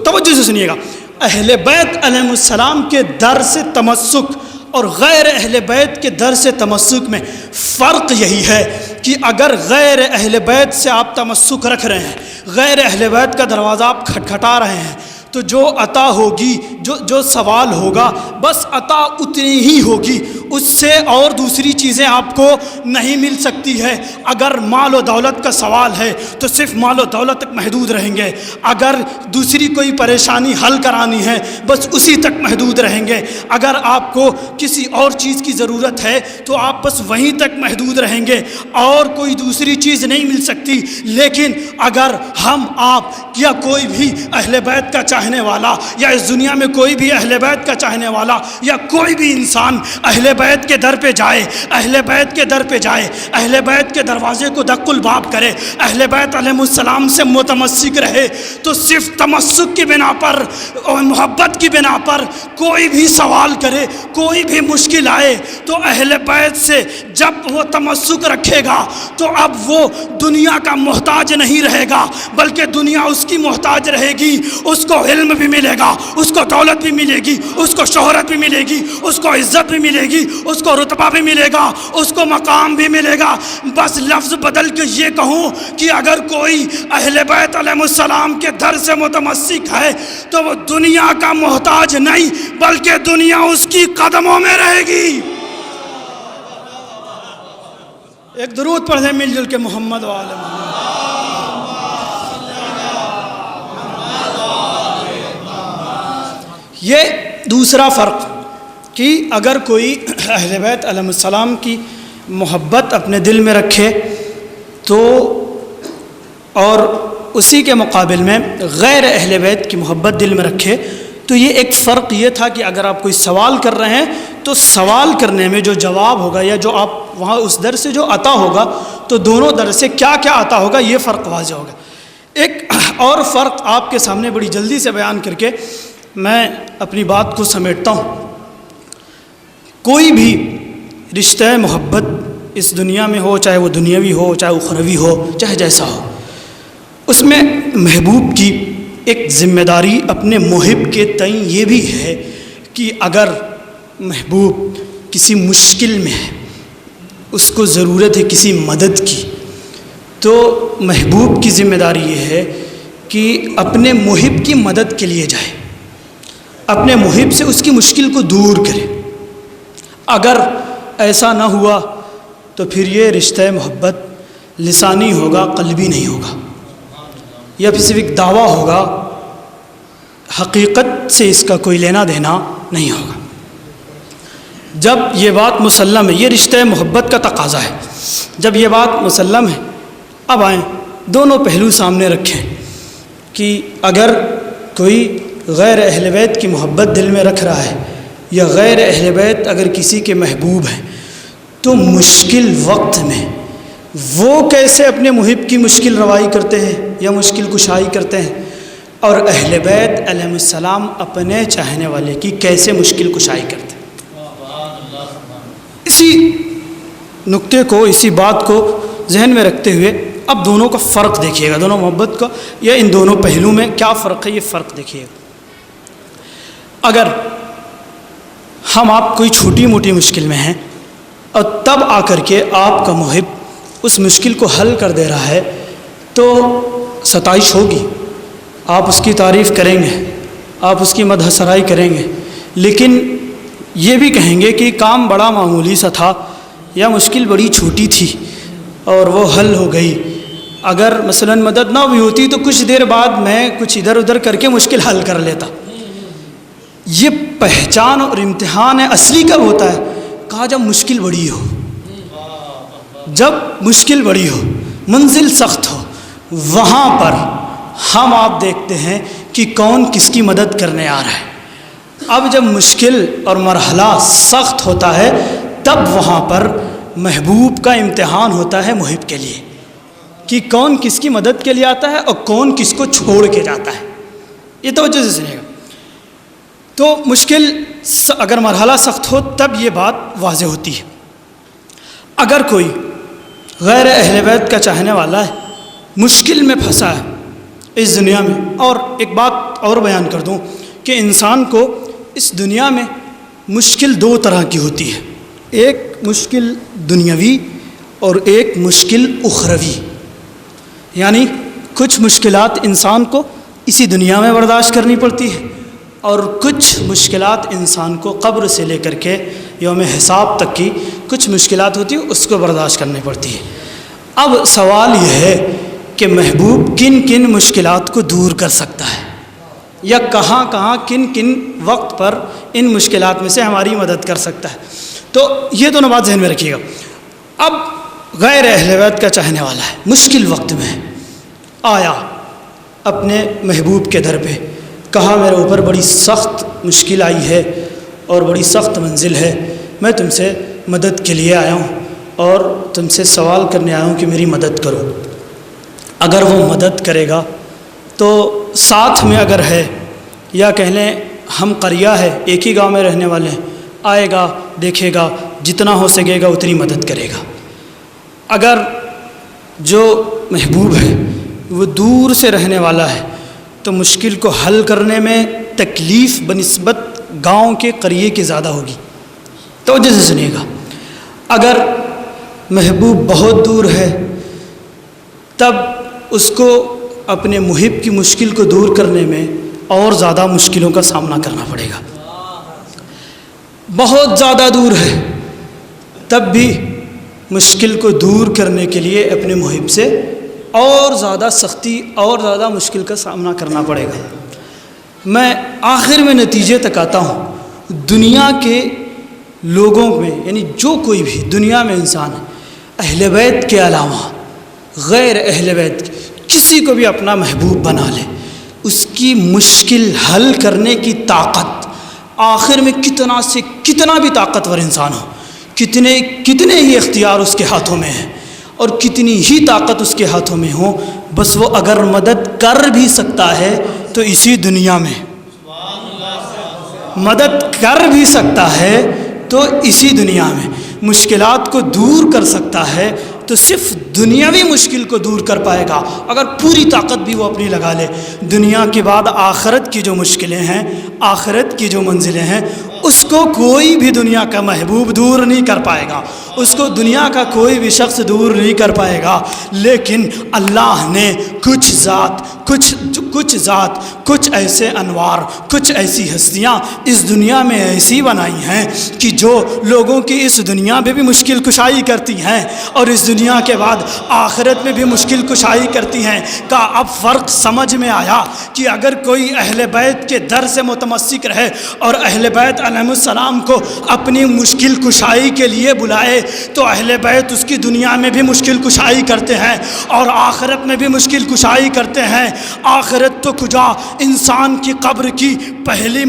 توجہ سے سنیے گا، اہل بیت علیہ السلام کے در سے تمسک اور غیر اہل بیت کے در سے تمسک میں فرق یہی ہے کہ اگر غیر اہل بیت سے آپ تمسک رکھ رہے ہیں، غیر اہل بیت کا دروازہ آپ کھٹکھٹا رہے ہیں، تو جو عطا ہوگی، جو سوال ہوگا، بس عطا اتنی ہی ہوگی، اس سے اور دوسری چیزیں آپ کو نہیں مل سکتی ہے۔ اگر مال و دولت کا سوال ہے تو صرف مال و دولت تک محدود رہیں گے، اگر دوسری کوئی پریشانی حل کرانی ہے بس اسی تک محدود رہیں گے، اگر آپ کو کسی اور چیز کی ضرورت ہے تو آپ بس وہیں تک محدود رہیں گے، اور کوئی دوسری چیز نہیں مل سکتی۔ لیکن اگر ہم آپ یا کوئی بھی اہل بیت کا چاہنے والا، یا اس دنیا میں کوئی بھی اہل بیت کا چاہنے والا، یا کوئی بھی انسان اہل بیت کے در پہ جائے، اہل بیت کے در پہ جائے، اہل بیت کے دروازے کو دق الباب کرے، اہل بیت علیہ السلام سے متمسک رہے، تو صرف تمسک کی بنا پر اور محبت کی بنا پر کوئی بھی سوال کرے، کوئی بھی مشکل آئے، تو اہل بیت سے جب وہ تمسک رکھے گا تو اب وہ دنیا کا محتاج نہیں رہے گا، بلکہ دنیا اس کی محتاج رہے گی۔ اس کو علم بھی ملے گا، اس کو دولت بھی ملے گی، اس کو شہرت بھی ملے گی، اس کو عزت بھی ملے گی، اس کو رتبہ بھی ملے گا، اس کو مقام بھی ملے گا۔ بس لفظ بدل کے یہ کہوں کہ اگر کوئی اہل بیت علیہ السلام کے در سے متمسک ہے تو وہ دنیا کا محتاج نہیں، بلکہ دنیا اس کی قدموں میں رہے گی۔ ایک درود پڑھ دیں مل جل کے محمد و آل محمد۔ یہ دوسرا فرق کہ اگر کوئی اہل بیت علیہ السلام کی محبت اپنے دل میں رکھے تو، اور اسی کے مقابل میں غیر اہل بیت کی محبت دل میں رکھے، تو یہ ایک فرق یہ تھا کہ اگر آپ کوئی سوال کر رہے ہیں تو سوال کرنے میں جو جواب ہوگا یا جو آپ وہاں اس در سے جو عطا ہوگا، تو دونوں در سے کیا کیا عطا ہوگا یہ فرق واضح ہوگا۔ ایک اور فرق آپ کے سامنے بڑی جلدی سے بیان کر کے میں اپنی بات کو سمیٹتا ہوں۔ کوئی بھی رشتہ محبت اس دنیا میں ہو، چاہے وہ دنیاوی ہو، چاہے اخروی ہو، چاہے جیسا ہو، اس میں محبوب کی ایک ذمہ داری اپنے محب کے تئیں یہ بھی ہے کہ اگر محبوب کسی مشکل میں ہے، اس کو ضرورت ہے کسی مدد کی، تو محبوب کی ذمہ داری یہ ہے کہ اپنے محب کی مدد کے لیے جائے، اپنے محب سے اس کی مشکل کو دور کرے۔ اگر ایسا نہ ہوا تو پھر یہ رشتہ محبت لسانی ہوگا، قلبی نہیں ہوگا، یا پھر صرف ایک دعویٰ ہوگا، حقیقت سے اس کا کوئی لینا دینا نہیں ہوگا۔ جب یہ بات مسلم ہے، یہ رشتہ محبت کا تقاضا ہے، جب یہ بات مسلم ہے، اب آئیں دونوں پہلو سامنے رکھیں کہ اگر کوئی غیر اہل بیت کی محبت دل میں رکھ رہا ہے، یا غیر اہل بیت اگر کسی کے محبوب ہیں، تو مشکل وقت میں وہ کیسے اپنے محب کی مشکل روائی کرتے ہیں یا مشکل کشائی کرتے ہیں، اور اہل بیت علیہ السلام اپنے چاہنے والے کی کیسے مشکل کشائی کرتے ہیں۔ اسی نقطے کو، اسی بات کو ذہن میں رکھتے ہوئے اب دونوں کا فرق دیکھیے گا، دونوں محبت کا یا ان دونوں پہلو میں کیا فرق ہے، یہ فرق دیکھیے گا۔ اگر ہم آپ کوئی چھوٹی موٹی مشکل میں ہیں اور تب آ کر کے آپ کا محب اس مشکل کو حل کر دے رہا ہے، تو ستائش ہوگی، آپ اس کی تعریف کریں گے، آپ اس کی مدح سرائی کریں گے، لیکن یہ بھی کہیں گے کہ کام بڑا معمولی سا تھا یا مشکل بڑی چھوٹی تھی اور وہ حل ہو گئی۔ اگر مثلا مدد نہ ہوئی ہوتی تو کچھ دیر بعد میں کچھ ادھر ادھر کر کے مشکل حل کر لیتا۔ یہ پہچان اور امتحان اصلی کب ہوتا ہے؟ کہا جب مشکل بڑی ہو، جب مشکل بڑی ہو، منزل سخت ہو، وہاں پر ہم آپ دیکھتے ہیں کہ کون کس کی مدد کرنے آ رہا ہے۔ اب جب مشکل اور مرحلہ سخت ہوتا ہے تب وہاں پر محبوب کا امتحان ہوتا ہے محب کے لیے کہ کون کس کی مدد کے لیے آتا ہے اور کون کس کو چھوڑ کے جاتا ہے۔ یہ توجہ سے سنیے گا۔ تو مشکل اگر مرحلہ سخت ہو تب یہ بات واضح ہوتی ہے۔ اگر کوئی غیر اہل بیت کا چاہنے والا ہے، مشکل میں پھنسا ہے اس دنیا میں، اور ایک بات اور بیان کر دوں کہ انسان کو اس دنیا میں مشکل دو طرح کی ہوتی ہے، ایک مشکل دنیاوی اور ایک مشکل اخروی. یعنی کچھ مشکلات انسان کو اسی دنیا میں برداشت کرنی پڑتی ہے اور کچھ مشکلات انسان کو قبر سے لے کر کے یوم حساب تک کی کچھ مشکلات ہوتی ہیں، اس کو برداشت کرنی پڑتی ہے. اب سوال یہ ہے کہ محبوب کن کن مشکلات کو دور کر سکتا ہے، یا کہاں کہاں کن کن وقت پر ان مشکلات میں سے ہماری مدد کر سکتا ہے. تو یہ دونوں بات ذہن میں رکھیے گا. اب غیر اہل بیت کا چاہنے والا ہے، مشکل وقت میں آیا اپنے محبوب کے در پہ، کہا میرے اوپر بڑی سخت مشکل آئی ہے اور بڑی سخت منزل ہے، میں تم سے مدد کے لیے آیا ہوں اور تم سے سوال کرنے آیا ہوں کہ میری مدد کرو. اگر وہ مدد کرے گا تو ساتھ میں اگر ہے، یا کہہ لیں ہم قریہ ہے، ایک ہی گاؤں میں رہنے والے ہیں، آئے گا دیکھے گا جتنا ہو سکے گا اتنی مدد کرے گا. اگر جو محبوب ہے وہ دور سے رہنے والا ہے تو مشکل کو حل کرنے میں تکلیف بنسبت گاؤں کے قریے کی زیادہ ہوگی. توجہ سے سنیے گا. اگر محبوب بہت دور ہے تب اس کو اپنے محب کی مشکل کو دور کرنے میں اور زیادہ مشکلوں کا سامنا کرنا پڑے گا. بہت زیادہ دور ہے تب بھی مشکل کو دور کرنے کے لیے اپنے محب سے اور زیادہ سختی اور زیادہ مشکل کا سامنا کرنا پڑے گا. میں آخر میں نتیجے تک آتا ہوں. دنیا کے لوگوں میں، یعنی جو کوئی بھی دنیا میں انسان ہے، اہل بیت کے علاوہ غیر اہل بیت کسی کو بھی اپنا محبوب بنا لے، اس کی مشکل حل کرنے کی طاقت آخر میں کتنا سے کتنا بھی طاقتور انسان ہو، کتنے ہی اختیار اس کے ہاتھوں میں ہیں اور کتنی ہی طاقت اس کے ہاتھوں میں ہو، بس وہ اگر مدد کر بھی سکتا ہے تو اسی دنیا میں، مدد کر بھی سکتا ہے تو اسی دنیا میں، مشکلات کو دور کر سکتا ہے تو صرف دنیاوی مشکل کو دور کر پائے گا. اگر پوری طاقت بھی وہ اپنی لگا لے، دنیا کے بعد آخرت کی جو مشکلیں ہیں، آخرت کی جو منزلیں ہیں، اس کو کوئی بھی دنیا کا محبوب دور نہیں کر پائے گا، اس کو دنیا کا کوئی بھی شخص دور نہیں کر پائے گا. لیکن اللہ نے کچھ ذات کچھ ایسے انوار، کچھ ایسی ہستیاں اس دنیا میں ایسی بنائی ہیں کہ جو لوگوں کی اس دنیا میں بھی مشکل کشائی کرتی ہیں اور اس دنیا کے بعد آخرت میں بھی مشکل کشائی کرتی ہیں. کا اب فرق سمجھ میں آیا کہ اگر کوئی اہل بیت کے در سے متمسک رہے اور اہل بیت علیہ السلام کو اپنی مشکل کشائی کے لیے بلائے تو اہل بیت اس کی دنیا میں بھی مشکل کشائی کرتے ہیں اور آخرت میں بھی مشکل کشائی کرتے ہیں. آخرت تو کجا، انسان کی قبر کی پہلی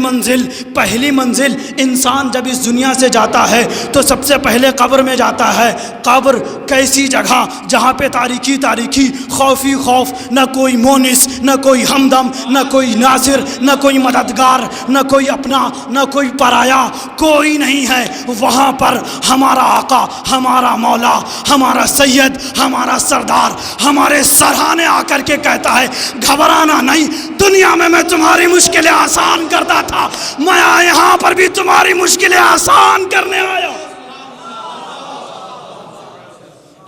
منزل انسان جب اس دنیا سے جاتا ہے تو سب سے پہلے قبر میں جاتا ہے. قبر کیسی جگہ جہاں پہ تاریکی، خوفی خوف، نہ کوئی مونس، نہ کوئی ہمدم، نہ کوئی ناصر، نہ کوئی مددگار، نہ کوئی اپنا، نہ کوئی پرایا، کوئی نہیں ہے. وہاں پر ہمارا آقا، ہمارا مولا، ہمارا سید، ہمارا سردار ہمارے سرہانے آ کر کے کہتا ہے گھبرانا نہیں، دنیا میں تمہاری مشکلیں آسان کرتا تھا، میں یہاں پر بھی تمہاری مشکلیں آسان کرنے آیا.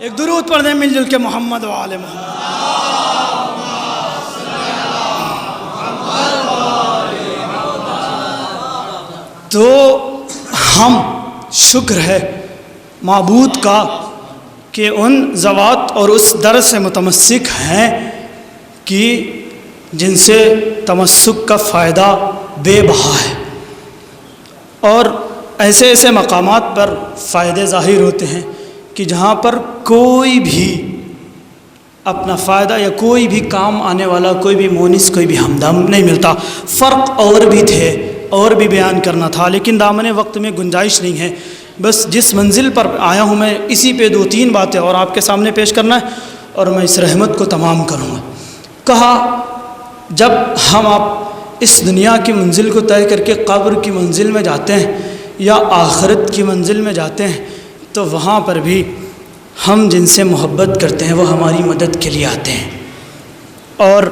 ایک درود پڑھ دیں مل جل کے محمد و آل محمد. تو ہم شکر ہے معبود کا کہ ان ذوات اور اس در سے متمسک ہیں کہ جن سے تمسک کا فائدہ بے بہا ہے، اور ایسے مقامات پر فائدے ظاہر ہوتے ہیں کہ جہاں پر کوئی بھی اپنا فائدہ یا کوئی بھی کام آنے والا، کوئی بھی مونس، کوئی بھی ہمدم نہیں ملتا. فرق اور بھی تھے اور بھی بیان کرنا تھا لیکن دامن وقت میں گنجائش نہیں ہے. بس جس منزل پر آیا ہوں میں اسی پہ 2-3 باتیں اور آپ کے سامنے پیش کرنا ہے اور میں اس رحمت کو تمام کروں گا. کہا جب ہم آپ اس دنیا کی منزل کو طے کر کے قبر کی منزل میں جاتے ہیں یا آخرت کی منزل میں جاتے ہیں تو وہاں پر بھی ہم جن سے محبت کرتے ہیں وہ ہماری مدد کے لیے آتے ہیں، اور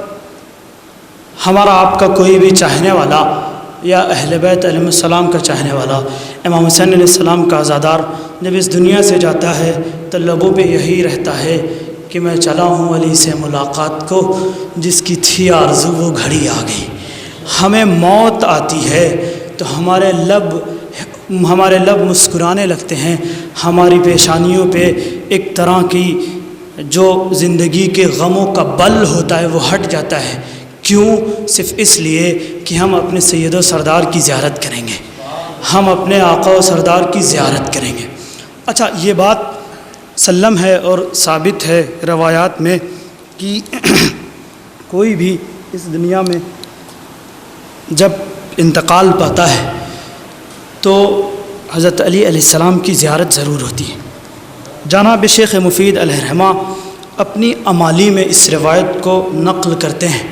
ہمارا آپ کا کوئی بھی چاہنے والا یا اہل بیت علیہ السلام کا چاہنے والا امام حسین علیہ السلام کا عزادار جب اس دنیا سے جاتا ہے تو لبوں پہ یہی رہتا ہے کہ میں چلا ہوں علی سے ملاقات کو، جس کی تھی آرزو وہ گھڑی آ گئی۔ ہمیں موت آتی ہے تو ہمارے لب مسکرانے لگتے ہیں، ہماری پیشانیوں پہ ایک طرح کی جو زندگی کے غموں کا بل ہوتا ہے وہ ہٹ جاتا ہے۔ کیوں؟ صرف اس لیے کہ ہم اپنے سید و سردار کی زیارت کریں گے، ہم اپنے آقا و سردار کی زیارت کریں گے۔ اچھا، یہ بات سلم ہے اور ثابت ہے روایات میں کہ کوئی بھی اس دنیا میں جب انتقال پاتا ہے تو حضرت علی علیہ السلام کی زیارت ضرور ہوتی ہے۔ جناب شیخ مفید علیہ الرحمہ اپنی امالی میں اس روایت کو نقل کرتے ہیں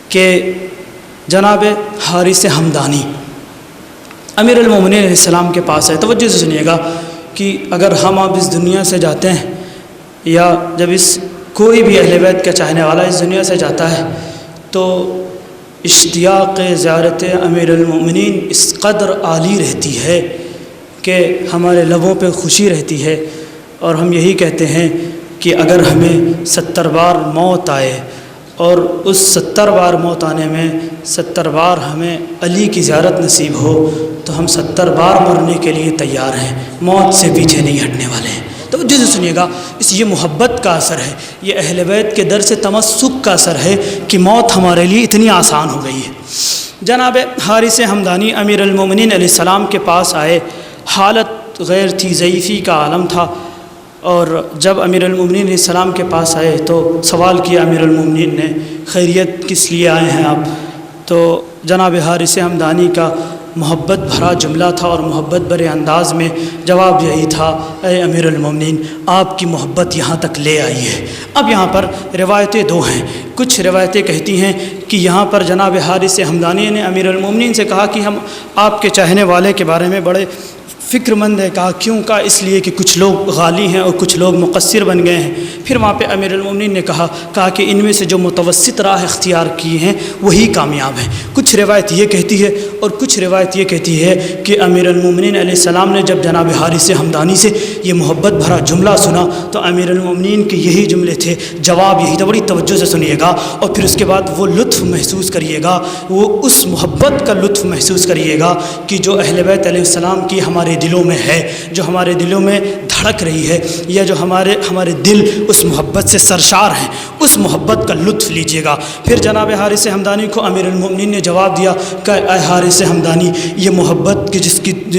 کہ جناب حارث ہمدانی امیر المومنین علیہ السلام کے پاس ہے۔ توجہ سے سنیے گا کہ اگر ہم اب اس دنیا سے جاتے ہیں یا جب کوئی بھی اہل بیت کا چاہنے والا اس دنیا سے جاتا ہے تو اشتیاق زیارت امیر المومنین اس قدر عالی رہتی ہے کہ ہمارے لبوں پہ خوشی رہتی ہے، اور ہم یہی کہتے ہیں کہ اگر ہمیں 70 بار موت آئے اور اس 70 بار موت آنے میں 70 بار ہمیں علی کی زیارت نصیب ہو تو ہم 70 بار مرنے کے لیے تیار ہیں، موت سے پیچھے نہیں ہٹنے والے ہیں۔ توجہ سے سنیے گا، یہ محبت کا اثر ہے، یہ اہل بیت کے در سے تمسک کا اثر ہے کہ موت ہمارے لیے اتنی آسان ہو گئی ہے۔ جناب حارث ہمدانی امیر المومنین علیہ السلام کے پاس آئے، حالت غیر تھی، ضعیفی کا عالم تھا، اور جب امیر المومنین علیہ السلام کے پاس آئے تو سوال کیا امیر المومنین نے، خیریت کس لیے آئے ہیں آپ؟ تو جناب حارث ہمدانی کا محبت بھرا جملہ تھا اور محبت بھرے انداز میں جواب یہی تھا، اے امیر المومنین آپ کی محبت یہاں تک لے آئی ہے۔ اب یہاں پر روایتیں دو ہیں، کچھ روایتیں کہتی ہیں کہ یہاں پر جناب حارث ہمدانی نے امیر المومنین سے کہا کہ ہم آپ کے چاہنے والے کے بارے میں بڑے فکر مند ہے۔ کہا کیوں؟ کہا اس لیے کہ کچھ لوگ غالی ہیں اور کچھ لوگ مقصر بن گئے ہیں۔ پھر وہاں پہ امیر المومنین نے کہا کہ ان میں سے جو متوسط راہ اختیار کی ہیں وہی کامیاب ہیں۔ کچھ روایت یہ کہتی ہے اور کچھ روایت یہ کہتی ہے کہ امیر المومنین علیہ السلام نے جب جناب حارث ہمدانی سے یہ محبت بھرا جملہ سنا تو امیر المومنین کے یہی جملے تھے، جواب یہی تھا۔ بڑی توجہ سے سنیے گا اور پھر اس کے بعد وہ لطف محسوس کریے گا، وہ اس محبت کا لطف محسوس کریے گا کہ جو اہل بیت علیہ السلام کی ہمارے دلوں میں ہے، جو ہمارے دلوں میں دھڑک رہی ہے، یا جو ہمارے دل اس محبت سے سرشار ہیں، اس محبت کا لطف لیجیے گا۔ پھر جناب حارث ہمدانی کو امیر المومنین نے جواب دیا کہ اے حارث ہمدانی، یہ محبت کی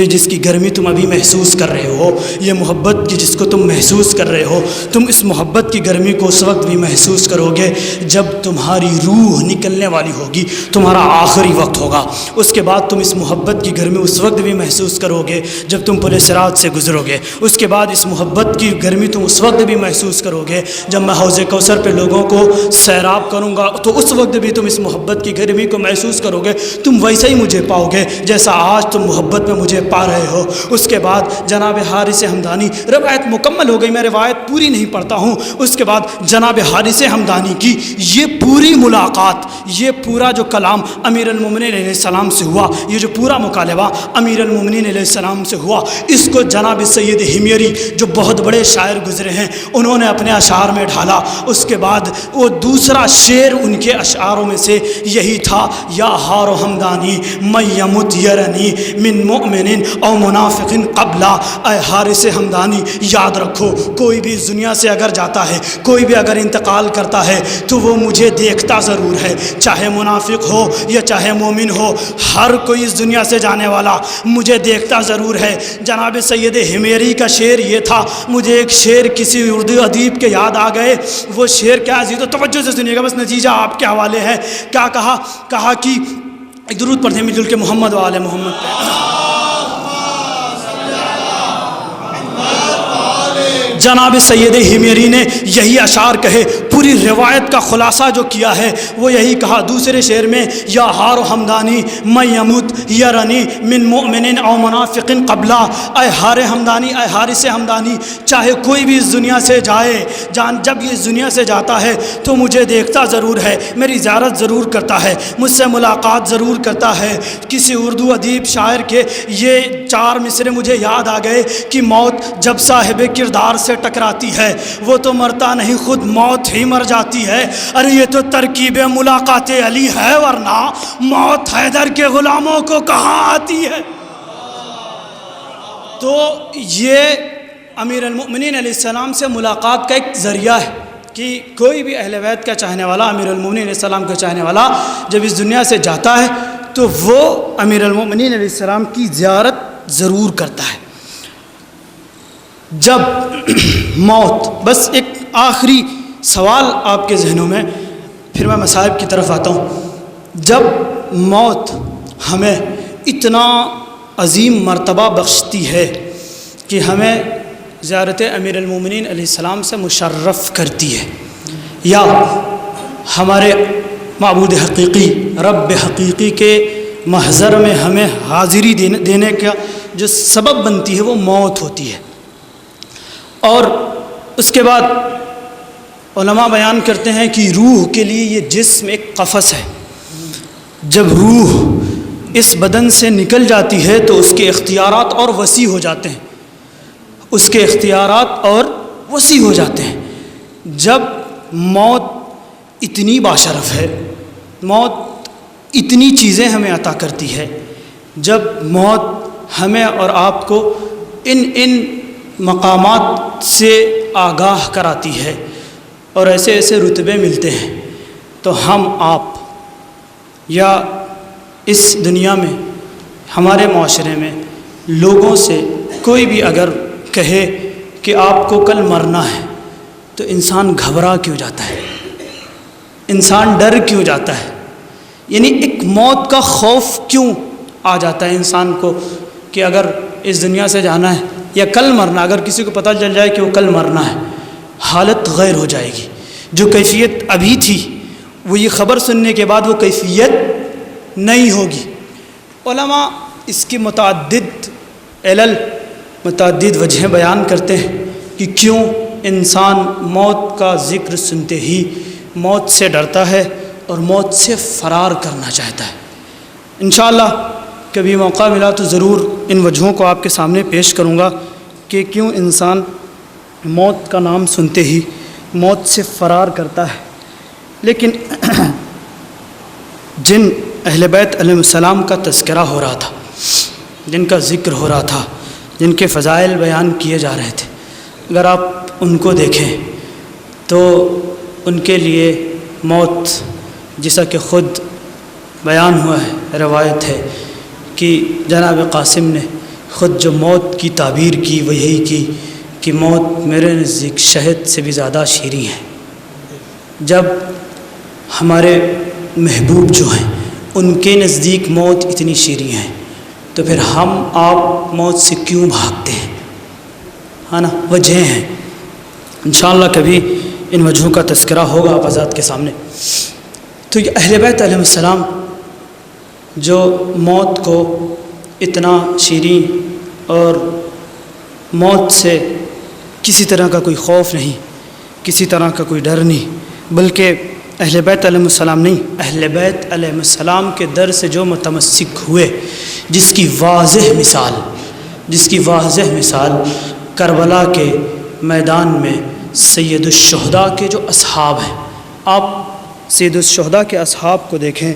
جس کی گرمی تم ابھی محسوس کر رہے ہو، یہ محبت کی جس کو تم محسوس کر رہے ہو، تم اس محبت کی گرمی کو اس وقت بھی محسوس کرو گے جب تمہاری روح نکلنے والی ہوگی، تمہارا آخری وقت ہوگا۔ اس کے بعد تم اس محبت کی گرمی اس وقت بھی محسوس کرو گے جب تم پل صراط سے گزرو گے۔ اس کے بعد اس محبت کی گرمی تم اس وقت بھی محسوس کرو گے جب میں حوض کوثر پہ لوگوں کو سیراب کروں گا، تو اس وقت بھی تم اس محبت کی گرمی کو محسوس کرو گے۔ تم ویسا ہی مجھے پاؤ گے جیسا آج تم محبت میں مجھے پا رہے ہو۔ اس کے بعد جناب حارث ہمدانی، روایت مکمل ہو گئی، میں روایت پوری نہیں پڑھتا ہوں۔ اس کے بعد جناب حارث ہمدانی کی یہ پوری ملاقات، یہ پورا جو کلام امیر المومنین علیہ السلام سے ہوا، یہ جو پورا مکالمہ امیر المومنین علیہ السلام سے ہوا، اس کو جناب سید ہمیری جو بہت بڑے شاعر گزرے ہیں انہوں نے اپنے اشعار میں ڈھالا۔ اس کے بعد وہ دوسرا شعر ان کے اشعاروں میں سے یہی تھا، یا ہار ہمدانی من یمت یرنی من مؤمن او منافق قبلا۔ اے حارث ہمدانی یاد رکھو، کوئی بھی اس دنیا سے اگر جاتا ہے، کوئی بھی اگر انتقال کرتا ہے تو وہ مجھے دیکھتا ضرور ہے، چاہے منافق ہو یا چاہے مومن ہو، ہر کوئی اس دنیا سے جانے والا مجھے دیکھتا ضرور ہے۔ جناب سید ہمیری کا شعر یہ تھا، مجھے ایک شعر کسی اردو ادیب کے یاد آ گئے، وہ شعر کیا عزیز و توجہ سے سنیے گا، بس نتیجہ آپ کے حوالے ہے۔ کیا کہا کہ درود پڑھتے ہیں مل جل کے محمد و آل محمد پہ۔ جناب سید ہمیری نے یہی اشعار کہے، پوری روایت کا خلاصہ جو کیا ہے وہ یہی کہا دوسرے شعر میں، یا ہار و ہمدانی میں یموت یرنی من مؤمن او منافق قبلا، اے ہار ہمدانی، اے حارث ہمدانی، چاہے کوئی بھی اس دنیا سے جائے، جب یہ اس دنیا سے جاتا ہے تو مجھے دیکھتا ضرور ہے، میری زیارت ضرور کرتا ہے، مجھ سے ملاقات ضرور کرتا ہے۔ کسی اردو ادیب شاعر کے یہ 4 مصرے مجھے یاد آ گئے کہ موت جب صاحب کردار سے ٹکراتی ہے وہ تو مرتا نہیں، خود موت ہی مر جاتی ہے۔ ارے یہ تو ترکیب ملاقات علی ہے، ورنہ موت حیدر کے غلاموں کو کہاں آتی ہے؟ تو یہ امیر المؤمنین علیہ السلام سے ملاقات کا ایک ذریعہ ہے کہ کوئی بھی اہل بیت کا چاہنے والا، امیر المؤمنین علیہ السلام کا چاہنے والا جب اس دنیا سے جاتا ہے تو وہ امیر المؤمنین علیہ السلام کی زیارت ضرور کرتا ہے۔ جب موت، بس ایک آخری سوال آپ کے ذہنوں میں، پھر میں مصائب کی طرف آتا ہوں۔ جب موت ہمیں اتنا عظیم مرتبہ بخشتی ہے کہ ہمیں زیارت امیر المومنین علیہ السلام سے مشرف کرتی ہے، یا ہمارے معبود حقیقی، رب حقیقی کے محضر میں ہمیں حاضری دینے کا جو سبب بنتی ہے وہ موت ہوتی ہے۔ اور اس کے بعد علماء بیان کرتے ہیں کہ روح کے لیے یہ جسم ایک قفس ہے، جب روح اس بدن سے نکل جاتی ہے تو اس کے اختیارات اور وسیع ہو جاتے ہیں، اس کے اختیارات اور وسیع ہو جاتے ہیں۔ جب موت اتنی باشرف ہے، موت اتنی چیزیں ہمیں عطا کرتی ہے، جب موت ہمیں اور آپ کو ان مقامات سے آگاہ کراتی ہے اور ایسے ایسے رتبے ملتے ہیں، تو ہم آپ یا اس دنیا میں ہمارے معاشرے میں لوگوں سے کوئی بھی اگر کہے کہ آپ کو کل مرنا ہے تو انسان گھبرا کیوں جاتا ہے، انسان ڈر کیوں جاتا ہے؟ یعنی ایک موت کا خوف کیوں آ جاتا ہے انسان کو کہ اگر اس دنیا سے جانا ہے یا کل مرنا، اگر کسی کو پتہ چل جائے کہ وہ کل مرنا ہے، حالت غیر ہو جائے گی۔ جو کیفیت ابھی تھی وہ یہ خبر سننے کے بعد وہ کیفیت نہیں ہوگی۔ علماء اس کی متعدد علل، متعدد وجہیں بیان کرتے ہیں کہ کیوں انسان موت کا ذکر سنتے ہی موت سے ڈرتا ہے اور موت سے فرار کرنا چاہتا ہے۔ انشاءاللہ کبھی موقع ملا تو ضرور ان وجہوں کو آپ کے سامنے پیش کروں گا کہ کیوں انسان موت کا نام سنتے ہی موت سے فرار کرتا ہے۔ لیکن جن اہل بیت علیہ السلام کا تذکرہ ہو رہا تھا، جن کا ذکر ہو رہا تھا، جن کے فضائل بیان کیے جا رہے تھے، اگر آپ ان کو دیکھیں تو ان کے لیے موت، جیسا کہ خود بیان ہوا ہے، روایت ہے کہ جناب قاسم نے خود جو موت کی تعبیر کی وہ یہی کی کہ موت میرے نزدیک شہد سے بھی زیادہ شیریں ہے۔ جب ہمارے محبوب جو ہیں ان کے نزدیک موت اتنی شیریں ہے تو پھر ہم آپ موت سے کیوں بھاگتے ہیں؟ ہے نا، وجہیں ہیں۔ انشاءاللہ کبھی ان وجہوں کا تذکرہ ہوگا آپ حضرات کے سامنے۔ تو یہ اہل بیت علیہ السلام جو موت کو اتنا شیریں اور موت سے کسی طرح کا کوئی خوف نہیں، کسی طرح کا کوئی ڈر نہیں، بلکہ اہل بیت علیہ السلام نہیں، اہل بیت علیہ السلام کے در سے جو متمسک ہوئے، جس کی واضح مثال کربلا کے میدان میں سید الشہداء کے جو اصحاب ہیں، آپ سید الشہداء کے اصحاب کو دیکھیں،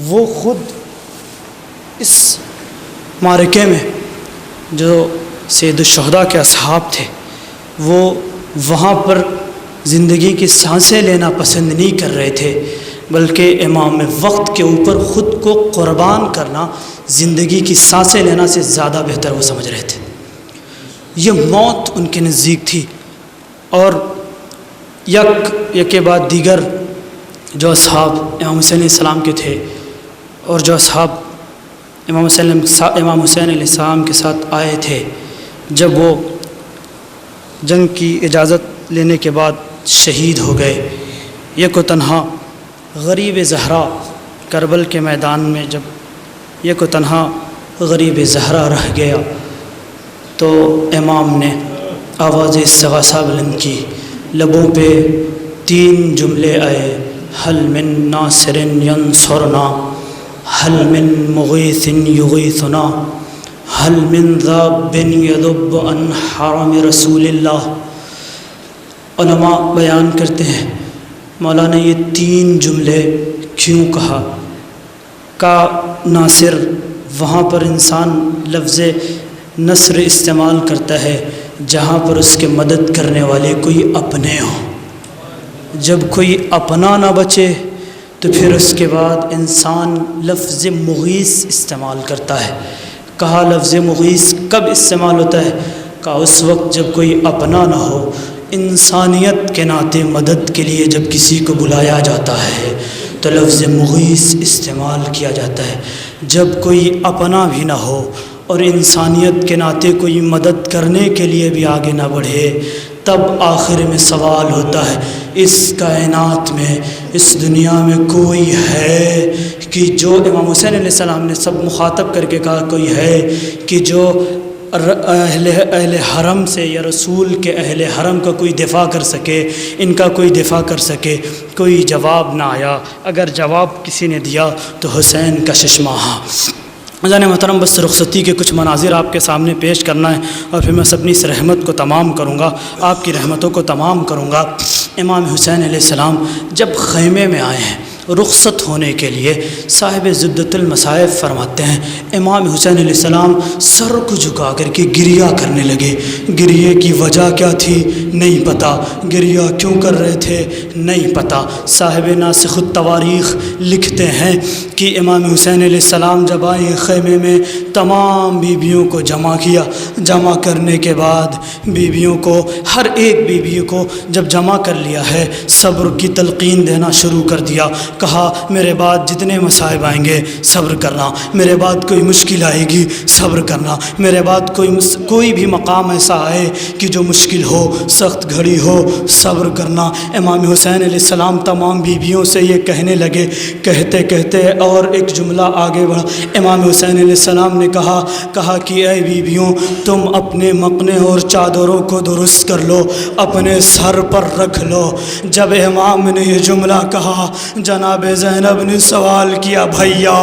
وہ خود اس معرکے میں جو سید الشہداء کے اصحاب تھے وہ وہاں پر زندگی کی سانسیں لینا پسند نہیں کر رہے تھے، بلکہ امام وقت کے اوپر خود کو قربان کرنا زندگی کی سانسیں لینا سے زیادہ بہتر وہ سمجھ رہے تھے۔ یہ موت ان کے نزدیک تھی، اور یک کے بعد دیگر جو اصحاب امام حسین علیہ السلام کے تھے اور جو اصحاب امام حسین علیہ السلام کے ساتھ آئے تھے، جب وہ جنگ کی اجازت لینے کے بعد شہید ہو گئے۔ یک و تنہا غریب زہرا کربل کے میدان میں جب یک و تنہا غریب زہرا رہ گیا تو امام نے آواز استغاثہ بلند کی، لبوں پہ 3 جملے آئے، حل من ناصر ینصرنا، حل من مغیث یغیثنا، حل من ذاب یذب عن حرم رسول اللہ۔ علماء بیان کرتے ہیں مولانا یہ 3 جملے کیوں کہا؟ کا ناصر وہاں پر انسان لفظ نصر استعمال کرتا ہے جہاں پر اس کے مدد کرنے والے کوئی اپنے ہوں۔ جب کوئی اپنا نہ بچے تو پھر اس کے بعد انسان لفظ مغیث استعمال کرتا ہے۔ کہا لفظ مغیث کب استعمال ہوتا ہے؟ کہا اس وقت جب کوئی اپنا نہ ہو، انسانیت کے ناطے مدد کے لیے جب کسی کو بلایا جاتا ہے تو لفظ مغیث استعمال کیا جاتا ہے۔ جب کوئی اپنا بھی نہ ہو اور انسانیت کے ناطے کوئی مدد کرنے کے لیے بھی آگے نہ بڑھے، تب آخر میں سوال ہوتا ہے اس کائنات میں، اس دنیا میں کوئی ہے کہ جو امام حسین علیہ السلام نے سب مخاطب کر کے کہا کوئی ہے کہ جو اہل حرم سے یا رسول کے اہل حرم کا کوئی دفاع کر سکے، ان کا کوئی دفاع کر سکے؟ کوئی جواب نہ آیا۔ اگر جواب کسی نے دیا تو حسین کا ششماہا۔ جان محترم، بس رخصتی کے کچھ مناظر آپ کے سامنے پیش کرنا ہے اور پھر میں اپنی اس رحمت کو تمام کروں گا، آپ کی رحمتوں کو تمام کروں گا۔ امام حسین علیہ السلام جب خیمے میں آئے ہیں رخصت ہونے کے لیے، صاحب زبدۃ المصائب فرماتے ہیں امام حسین علیہ السلام سر کو جھکا کر کے گریہ کرنے لگے۔ گریے کی وجہ کیا تھی نہیں پتہ، گریہ کیوں کر رہے تھے نہیں پتہ۔ صاحب ناسخ التواریخ لکھتے ہیں کہ امام حسین علیہ السلام جب آئے خیمے میں تمام بیویوں کو جمع کیا، جمع کرنے کے بعد بیویوں کو، ہر ایک بیوی کو جب جمع کر لیا ہے، صبر کی تلقین دینا شروع کر دیا۔ کہا میرے بعد جتنے مصائب آئیں گے صبر کرنا، میرے بعد کوئی مشکل آئے گی صبر کرنا، میرے بعد کوئی بھی مقام ایسا آئے کہ جو مشکل ہو، سخت گھڑی ہو، صبر کرنا۔ امام حسین علیہ السلام تمام بیویوں سے یہ کہنے لگے، کہتے کہتے اور ایک جملہ آگے بڑھا۔ امام حسین علیہ السلام نے کہا کہ اے بیویوں، تم اپنے مقنے اور چادروں کو درست کر لو، اپنے سر پر رکھ لو۔ جب امام نے یہ جملہ کہا، جناب زینب نے سوال کیا، بھیا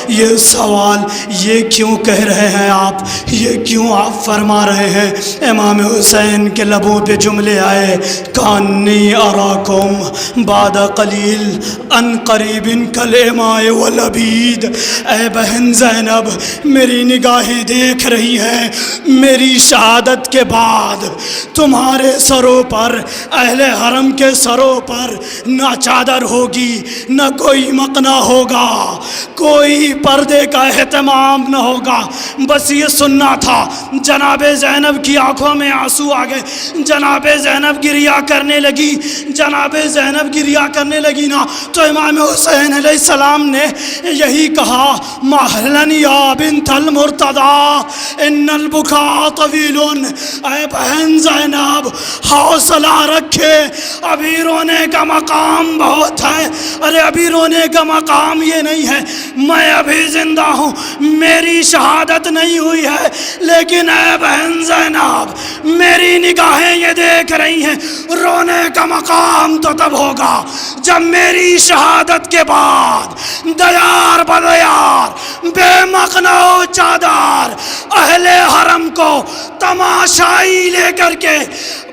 یہ سوال یہ کیوں کہہ رہے ہیں آپ، یہ کیوں آپ فرما رہے ہیں؟ امام حسین کے لبوں پہ جملے آئے، کانی اراکم بعد قلیل ان قریب کالاماء والعبید۔ اے بہن زینب، میری نگاہیں دیکھ رہی ہیں میری شہادت کے بعد تمہارے سروں پر، اہل حرم کے سروں پر نہ چادر ہوگی، نہ کوئی مقنا ہوگا، کوئی پردے کا اہتمام نہ ہوگا۔ بس یہ سننا تھا۔ جناب زینب کی آنکھوں میں آنسو آ گئے، جناب زینب گریہ کرنے لگی، جناب زینب گریہ کرنے لگی نا تو امام حسین علیہ السلام نے یہی کہا، مہلن یا بنت المرتضی ان البکاء طویل۔ اے بہن زینب حوصلہ رکھے، ابھی رونے کا مقام بہت ہے۔ ارے ابھی رونے کا مقام یہ نہیں ہے، میں ابھی زندہ ہوں، میری شہادت نہیں ہوئی ہے، لیکن اے بہن زینب میری نگاہیں یہ دیکھ رہی ہیں، رونے کا مقام تو تب ہوگا جب میری شہادت کے بعد دیار بدیار بے مقنا و چادر اہل حرم کو تماشائی لے کر کے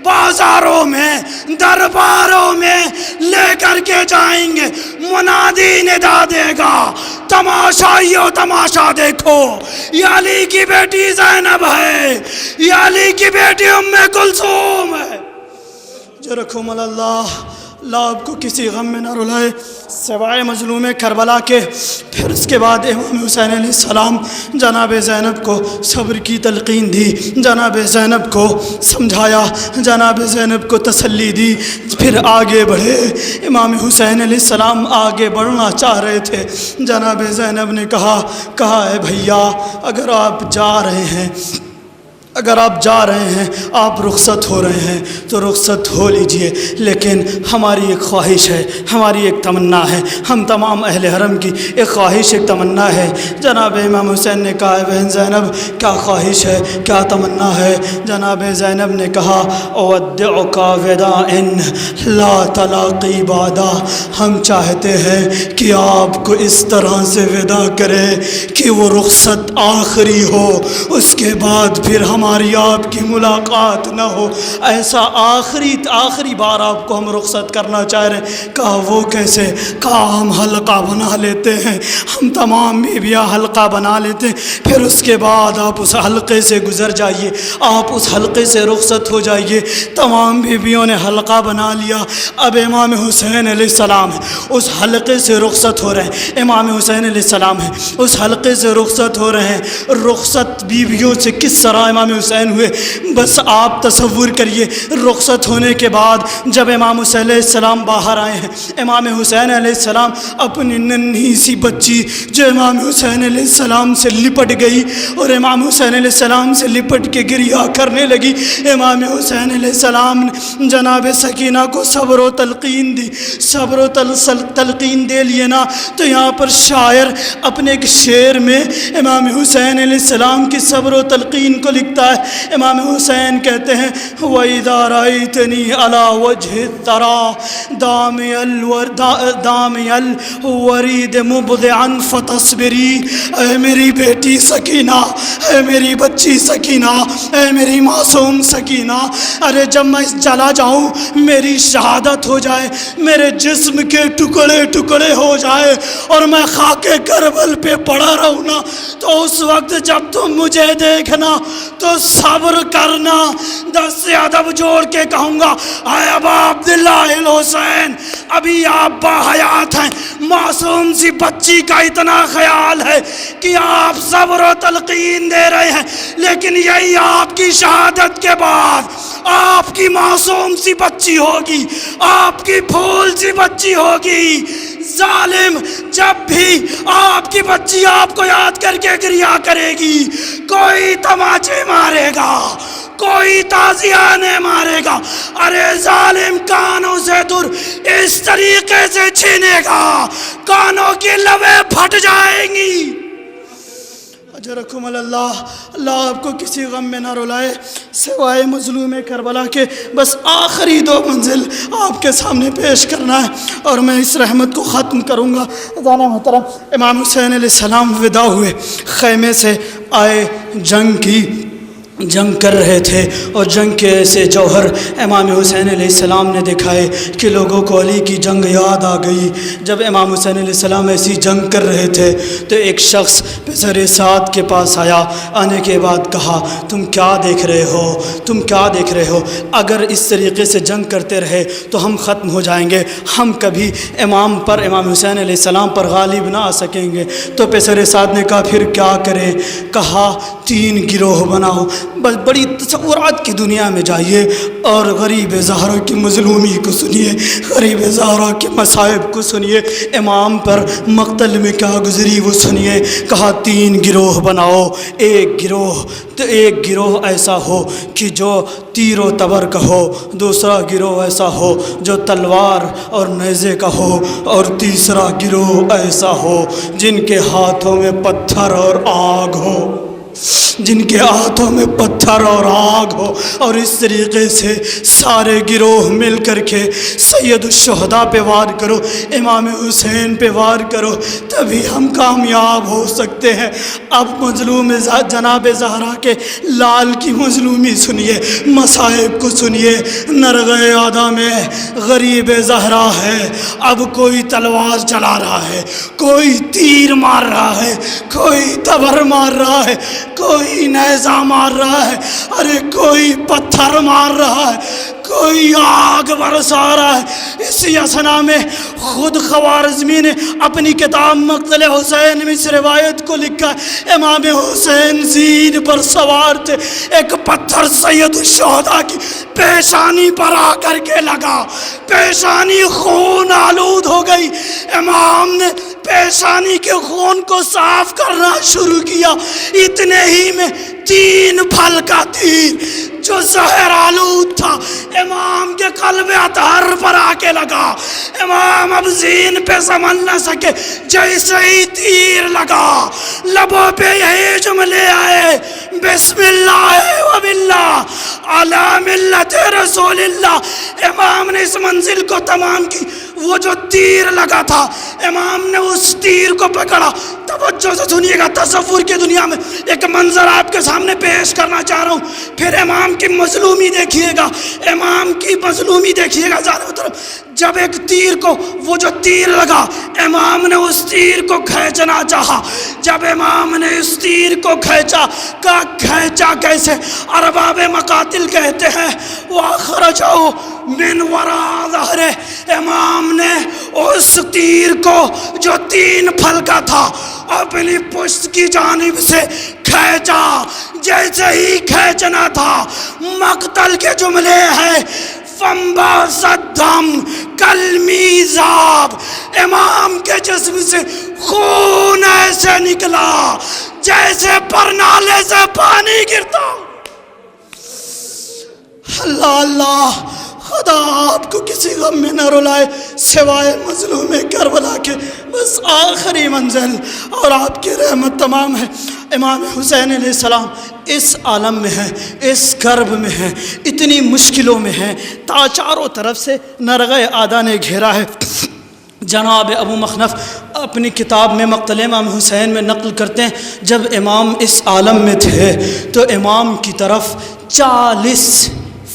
بازاروں میں، درباروں میں لے کر کے جائیں گے، منادی ندا دے گا، تماشائیو تماشا دیکھو، یہ علی کی بیٹی زینب ہے، یہ علی کی بیٹی ام کلثوم ہے۔ جرکم اللہ، اللہ آپ کو کسی غم میں نہ رلائے سوائے مظلوم کربلا کے۔ پھر اس کے بعد امام حسین علیہ السلام جناب زینب کو صبر کی تلقین دی، جناب زینب کو سمجھایا، جناب زینب کو تسلی دی، پھر آگے بڑھے۔ امام حسین علیہ السلام آگے بڑھنا چاہ رہے تھے، جناب زینب نے کہا اے بھیا اگر آپ جا رہے ہیں، اگر آپ جا رہے ہیں، آپ رخصت ہو رہے ہیں تو رخصت ہو لیجئے، لیکن ہماری ایک خواہش ہے، ہماری ایک تمنا ہے، ہم تمام اہل حرم کی ایک خواہش، ایک تمنا ہے۔ جناب امام حسین نے کہا، بہن زینب کیا خواہش ہے، کیا تمنا ہے؟ جناب زینب نے کہا، اودعک وداعا لا تلاقی بعدا، ہم چاہتے ہیں کہ آپ کو اس طرح سے ودا کرے کہ وہ رخصت آخری ہو، اس کے بعد پھر ہماری آپ کی ملاقات نہ ہو، ایسا آخری بار آپ کو ہم رخصت کرنا چاہ رہے ہیں۔ کہا وہ کیسے؟ کہا ہم حلقہ بنا لیتے ہیں، ہم تمام بیویاں حلقہ بنا لیتے ہیں، پھر اس کے بعد آپ اس حلقے سے گزر جائیے، آپ اس حلقے سے رخصت ہو جائیے۔ تمام بیویوں نے حلقہ بنا لیا۔ اب امام حسین علیہ السلام ہے، اس حلقے سے رخصت ہو رہے ہیں، امام حسین علیہ السلام ہے، اس حلقے سے رخصت ہو رہے ہیں۔ رخصت بیویوں سے کس طرح امام حسین ہوئے، بس آپ تصور کریے۔ رخصت ہونے کے بعد جب امام حسین علیہ السلام باہر آئے ہیں، امام حسین علیہ السلام اپنی ننھی سی بچی جو امام حسین علیہ السلام سے لپٹ گئی اور امام حسین علیہ السلام سے لپٹ کے گریہ کرنے لگی، امام حسین علیہ السلام نے جناب سکینہ کو صبر و تلقین دی، صبر و تلقین دے لیے نا۔ تو یہاں پر شاعر اپنے ایک شعر میں امام حسین علیہ السلام کی صبر و تلقین کو لکھتا ہے۔ امام حسین کہتے ہیں، وَإِذَا رَأَيْتَنِي عَلَى وَجْهِ الثَّرَى دَامِيَ الْوَرِيدِ مُبْدِعًا فَتَصْبِرِي، اے میری بیٹی سکینہ، اے میری بچی سکینہ، اے میری معصوم سکینہ، ارے جب میں چلا جاؤں، میری شہادت ہو جائے، میرے جسم کے ٹکڑے ٹکڑے ہو جائے اور میں خاک کربل پہ پڑا رہوں نا، تو اس وقت جب تم مجھے دیکھنا تو صبر کرنا۔ دست ادب جوڑ کے کہوں گا، اے ابا عبداللہ الحسین، ابھی آپ باحیات ہیں، معصوم سی بچی کا اتنا خیال ہے کہ آپ صبر و تلقین دے رہے ہیں، لیکن یہی آپ کی شہادت کے بعد آپ کی معصوم سی بچی ہوگی، آپ کی پھول سی بچی ہوگی۔ ظالم جب بھی آپ کی بچی آپ کو یاد کر کے گریہ کرے گی، کوئی تماچے مارے گا، کوئی تازیانے مارے گا، ارے ظالم کانوں سے دور اس طریقے سے چھینے گا، کانوں کی لبیں پھٹ جائیں گی۔ اجرکم اللہ، اللہ آپ کو کسی غم میں نہ رلائے سوائے مظلوم کربلا کے۔ بس آخری دو منزل آپ کے سامنے پیش کرنا ہے اور میں اس رحمت کو ختم کروں گا۔ جانا محترم، امام حسین علیہ السلام ودا ہوئے، خیمے سے آئے، جنگ کر رہے تھے اور جنگ کے ایسے جوہر امام حسین علیہ السلام نے دکھائے کہ لوگوں کو علی کی جنگ یاد آ گئی۔ جب امام حسین علیہ السلام ایسی جنگ کر رہے تھے تو ایک شخص پسر سعد کے پاس آیا، آنے کے بعد کہا، تم کیا دیکھ رہے ہو، تم کیا دیکھ رہے ہو؟ اگر اس طریقے سے جنگ کرتے رہے تو ہم ختم ہو جائیں گے، ہم کبھی امام حسین علیہ السلام پر غالب نہ آ سکیں گے۔ تو پسر سعد نے کہا پھر کیا کریں؟ کہا 3 گروہ بناؤ، بس بڑی تصورات کی دنیا میں جائیے اور غریب زہرا کی مظلومی کو سنیے، غریب زہرا کے مصائب کو سنیے، امام پر مقتل میں کیا گزری وہ سنیے۔ کہا 3 گروہ بناؤ، ایک گروہ ایسا ہو کہ جو تیر و تبر کا ہو، دوسرا گروہ ایسا ہو جو تلوار اور نیزے کا ہو، اور تیسرا گروہ ایسا ہو جن کے ہاتھوں میں پتھر اور آگ ہو، جن کے ہاتھوں میں پتھر اور آگ ہو، اور اس طریقے سے سارے گروہ مل کر کے سید الشہداء پہ وار کرو، امام حسین پہ وار کرو، تبھی ہم کامیاب ہو سکتے ہیں۔ اب مظلوم جناب زہرا کے لال کی مظلومی سنیے، مصائب کو سنیے۔ نرغہ آدھا میں غریب زہرا ہے، اب کوئی تلوار چلا رہا ہے، کوئی تیر مار رہا ہے، کوئی تبر مار رہا ہے، کوئی نیزہ مار رہا ہے، ارے کوئی پتھر مار رہا ہے، کوئی آگ برسا رہا ہے۔ اسی اثنا میں خود خوارزمی نے اپنی کتاب مقتل حسین میں اس روایت کو لکھا ہے، امام حسین زین پر سوار تھے، ایک پتھر سید الشہداء کی پیشانی پر آ کر کے لگا، پیشانی خون آلود ہو گئی، امام نے پیشانی کے خون کو صاف کرنا شروع کیا، اتنے ہی میں 3 پھل کا تیر جو زہر آلود تھا امام کے قلب اطہر پر آ کے لگا. امام اب زین پہ سنبھل نہ سکے، جیسے ہی تیر لگا لبوں پہ یہی جملے آئے، بسم اللہ و باللہ علی ملت رسول اللہ. امام نے اس منزل کو تمام کی. وہ جو تیر لگا تھا امام نے اس تیر کو پکڑا. توجہ سے سنیے گا، تصور کی دنیا میں ایک منظر آپ کے سامنے پیش کرنا چاہ رہا ہوں. پھر امام کی مظلومی دیکھیے گا، امام کی مظلومی دیکھیے گا. ظالم طرف جب ایک تیر کو، وہ جو تیر لگا امام نے اس تیر کو کھینچنا چاہا. جب امام نے اس تیر کو کھینچا، کہا کھینچا کیسے؟ ارباب مقاتل کہتے ہیں وَأَخْرَجَهُ مِنْ وَرَاءِ ظَهْرِهِ. امام نے اس تیر کو جو 3 پھل کا تھا اپنی پشت کی جانب سے کھینچا. جیسے ہی کھینچنا تھا مقتل کے جملے ہیں فَانْبَعَثَ الدَّمُ كَالْمِيزَابِ. امام کے جسم سے خون ایسے نکلا جیسے پرنالے سے پانی گرتا. اللہ اللہ، خدا آپ کو کسی غم میں نہ رلائے سوائے مظلوم کربلا کے. بس آخری منزل اور آپ کی رحمت تمام ہے. امام حسین علیہ السلام اس عالم میں ہیں، اس کرب میں ہیں، اتنی مشکلوں میں ہیں، چاروں طرف سے نرغہ آدھا نے گھیرا ہے. جناب ابو مخنف اپنی کتاب میں مقتل امام حسین میں نقل کرتے ہیں جب امام اس عالم میں تھے تو امام کی طرف 40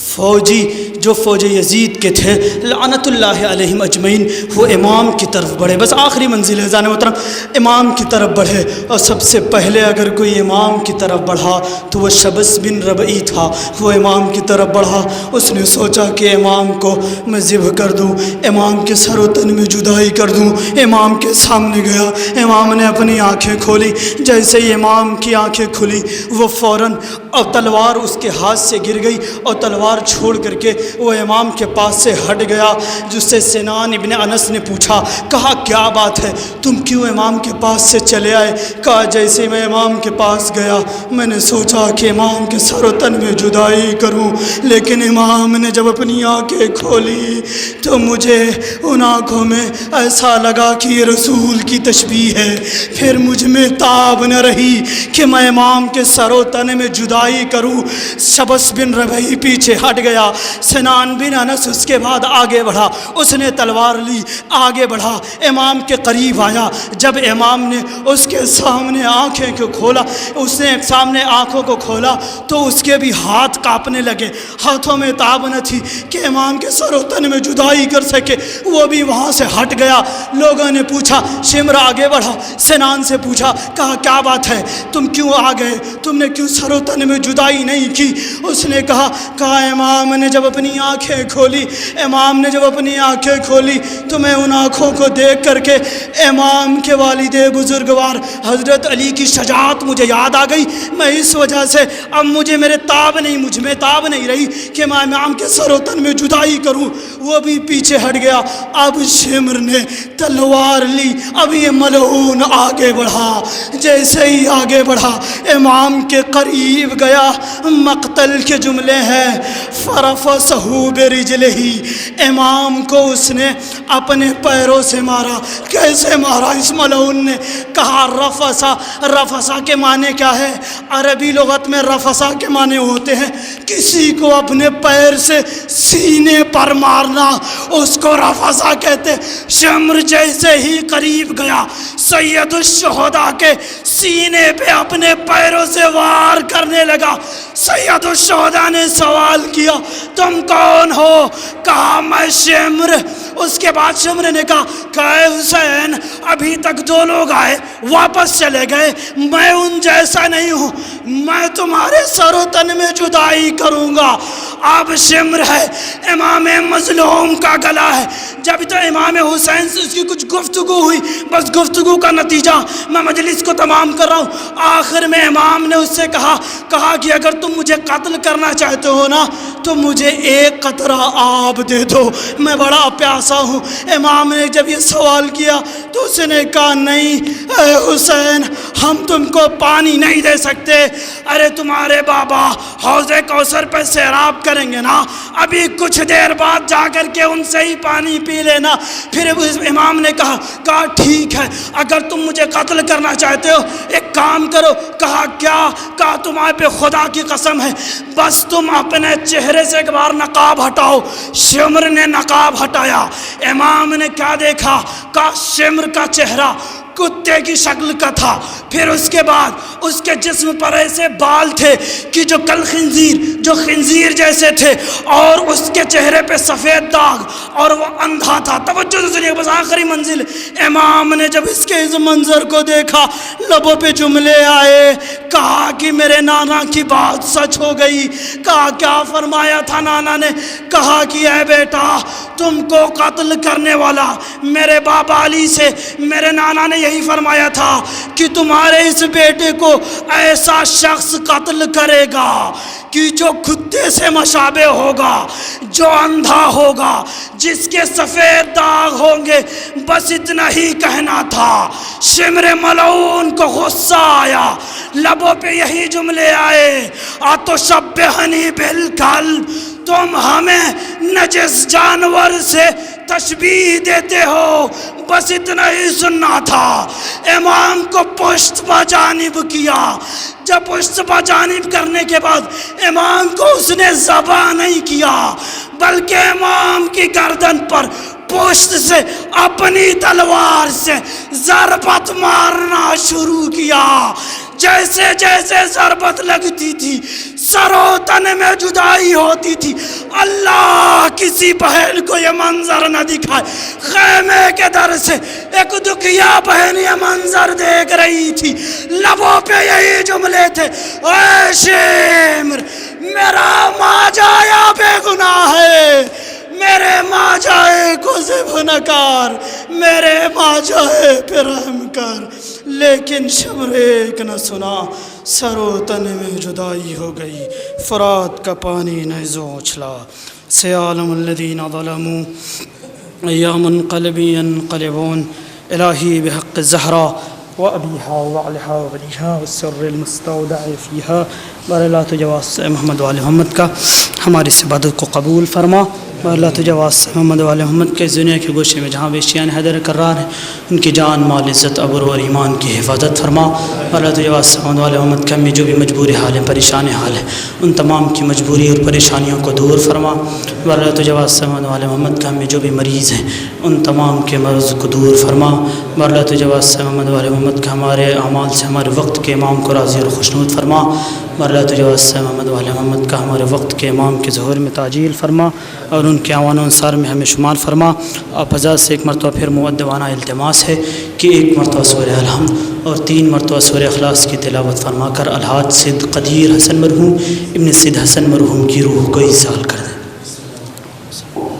فوجی جو فوج یزید کے تھے لعنت اللہ علیہم اجمعین وہ امام کی طرف بڑھے. بس آخری منزل ہے زان محترم، امام کی طرف بڑھے. اور سب سے پہلے اگر کوئی امام کی طرف بڑھا تو وہ شبس بن ربعی تھا. وہ امام کی طرف بڑھا، اس نے سوچا کہ امام کو میں ذبح کر دوں، امام کے سر و تن میں جدائی کر دوں. امام کے سامنے گیا، امام نے اپنی آنکھیں کھولی. جیسے ہی امام کی آنکھیں کھلی وہ فوراً اور تلوار اس کے ہاتھ سے گر گئی اور تلوار چھوڑ کر کے وہ امام کے پاس سے ہٹ گیا. جس سے سنان ابن انس نے پوچھا، کہا کیا بات ہے، تم کیوں امام کے پاس سے چلے آئے؟ کہا جیسے میں امام کے پاس گیا میں نے سوچا کہ امام کے سر و تن میں جدائی کروں، لیکن امام نے جب اپنی آنکھیں کھولی تو مجھے ان آنکھوں میں ایسا لگا کہ یہ رسول کی تشبیہ ہے. پھر مجھ میں تاب نہ رہی کہ میں امام کے سر و تن میں جدائی کروں. شبس بن ربعی پیچھے ہٹ گیا، سنان بن انس اس کے بعد آگے بڑھا. اس نے تلوار لی، آگے بڑھا، امام کے قریب آیا. جب امام نے اس کے سامنے آنکھیں کو کھولا، اس نے سامنے آنکھوں کو کھولا تو اس کے بھی ہاتھ کانپنے لگے. ہاتھوں میں تاب نہ تھی کہ امام کے سر و تن میں جدائی کر سکے. وہ بھی وہاں سے ہٹ گیا. لوگوں نے پوچھا، شمر آگے بڑھا، سنان سے پوچھا، کہا کیا بات ہے، تم کیوں آ گئے، تم نے کیوں سر و تن میں جدائی نہیں کی؟ اس نے کہا امام نے جب اپنی آنکھیں کھولی، امام نے جب اپنی آنکھیں کھولی تو میں ان آنکھوں کو دیکھ کر کے امام کے والد بزرگوار حضرت علی کی شجاعت مجھے یاد آ گئی. میں اس وجہ سے اب مجھ میں تاب نہیں رہی کہ میں امام کے سر و تن میں جدائی کروں. وہ بھی پیچھے ہٹ گیا. اب شمر نے تلوار لی. اب یہ ملعون آگے بڑھا. جیسے ہی آگے بڑھا امام کے قریب گیا. مقتل کے جملے ہیں فرفسہ برجلہ، امام کو اس نے اپنے پیروں سے مارا. کیسے مارا اس ملعون نے؟ کہا رفسہ کے معنی کیا ہے؟ عربی لغت میں رفسہ کے معنی ہوتے ہیں کسی کو اپنے پیر سے سینے پر مارنا، اس کو رفسہ کہتے. شمر جیسے ہی قریب گیا سید الشہداء کے سینے پہ اپنے پیروں سے وار کرنے لگا. سید الشہداء نے سوال کیا، تم کون ہو؟ کہا میں شمر. اس کے بعد شمر نے کہا کہ حسین ابھی تک 2 لوگ آئے واپس چلے گئے، میں ان جیسا نہیں ہوں، میں تمہارے سر و تن میں جدائی کروں گا. اب شمر ہے امام مظلوم کا گلا ہے. جب تو امام حسین سے اس کی کچھ گفتگو ہوئی، بس گفتگو کا نتیجہ میں مجلس کو تمام کر رہا ہوں. آخر میں امام نے اس سے کہا کہ اگر تم مجھے قتل کرنا چاہتے ہو نا تو مجھے 1 قطرہ آب دے دو، میں بڑا پیاسا ہوں. امام نے جب یہ سوال کیا تو اس نے کہا نہیں اے حسین، ہم تم کو پانی نہیں دے سکتے۔ ارے تمہارے بابا حوض کوثر پہ سیراب کریں گے نا، ابھی کچھ دیر بعد جا کر کے ان سے ہی پانی پی لینا۔ پھر اس امام نے کہا ٹھیک ہے، اگر تم مجھے قتل کرنا چاہتے ہو ایک کام کرو۔ کہا کیا؟ کہا تمہارے پہ خدا کی قسم ہے، بس تم اپنے چہرے سے ایک بار نقاب ہٹاؤ۔ شمر نے نقاب ہٹایا، امام نے کیا دیکھا؟ کہا شمر کا چہرہ کتے کی شکل کا تھا، پھر اس کے بعد اس کے جسم پر ایسے بال تھے کہ جو کل خنزیر، جو خنزیر جیسے تھے، اور اس کے چہرے پہ سفید داغ، اور وہ اندھا تھا۔ توجہ سے سنیے، بس آخری منزل۔ امام نے جب اس کے اس منظر کو دیکھا لبوں پہ جملے آئے، کہا کہ میرے نانا کی بات سچ ہو گئی۔ کہا کیا فرمایا تھا نانا نے؟ کہا کہ اے بیٹا، تم کو قتل کرنے والا میرے بابا علی سے میرے نانا نے یہی فرمایا تھا کہ تمہارے اس بیٹے کو ایسا شخص قتل کرے گا کہ جو کتے سے مشابہ ہوگا، جو اندھا ہوگا، جس کے سفید داغ ہوں گے۔ بس اتنا ہی کہنا تھا۔ شمر ملعون کو غصہ آیا، لبوں پہ یہی جملے آئے، اتشبہنی بالکلب، تم ہمیں نجس جانور سے تشبیہ دیتے ہو۔ بس اتنا ہی سننا تھا۔ امام کو پشت پا جانب کیا۔ جب پشت پا جانب کرنے کے بعد امام کو اس نے ذبح نہیں کیا، بلکہ امام کی گردن پر پشت سے اپنی تلوار سے ضربت مارنا شروع کیا۔ جیسے جیسے ضربت لگتی تھی سر و تن میں جدائی ہوتی تھی۔ اللہ کسی بہن کو یہ منظر نہ دکھائے۔ خیمے کے در سے ایک دکھیا بہن یہ منظر دیکھ رہی تھی، لبوں پہ یہی جملے تھے، اے شمر، میرا ماں جایا بے گناہ ہے، میرے ماں جائے کو ذبح نہ کر، میرے ماں جائے پہ رحم کر۔ لیکن شمر ایک نہ سنا، سر و تن میں جدائی ہو گئی، فرات کا پانی نیزوں اچھلا۔ سیعلم الذین ظلموا أي منقلب ينقلبون إلهي بحق الزهراء وأبيها وبعلها وبنيها والسر المستودع فيها بارلا تجاوز محمد وآل محمد کا ہماری اس عبادت کو قبول فرما۔ بارلا تجاوز محمد وآل محمد کے دنیا کے گوشے میں جہاں بیشیان حیدر کرار ہیں ان کی جان مال عزت ابرو اور ایمان کی حفاظت فرما۔ بارلا تجاوز محمد وآل محمد کا میں جو بھی مجبوری حال ہیں، پریشان حال ہیں، ان تمام کی مجبوری اور پریشانیوں کو دور فرما۔ بارلا تجاوز محمد وآل محمد کا میں جو بھی مریض ہیں ان تمام کے مرض کو دور فرما۔ بارلا تجاوز محمد وآل محمد کا ہمارے اعمال سے ہمارے وقت کے امام کو راضی اور خوشنود فرما۔ بارلا تجاوز محمد وآل محمد کا ہمارے وقت کے امام کے ظہور میں تعجیل فرما اور ان کے اعوان و انصار میں ہمیں شمار فرما۔ آپ حضرات سے ایک مرتبہ پھر مؤدبانہ التماس ہے کہ ایک مرتبہ سورہ الحمد اور 3 مرتبہ سورہ اخلاص کی تلاوت فرما کر الحاج سید قدیر حسن مرحوم ابن سید حسن مرحوم کی روح کو ایصال کر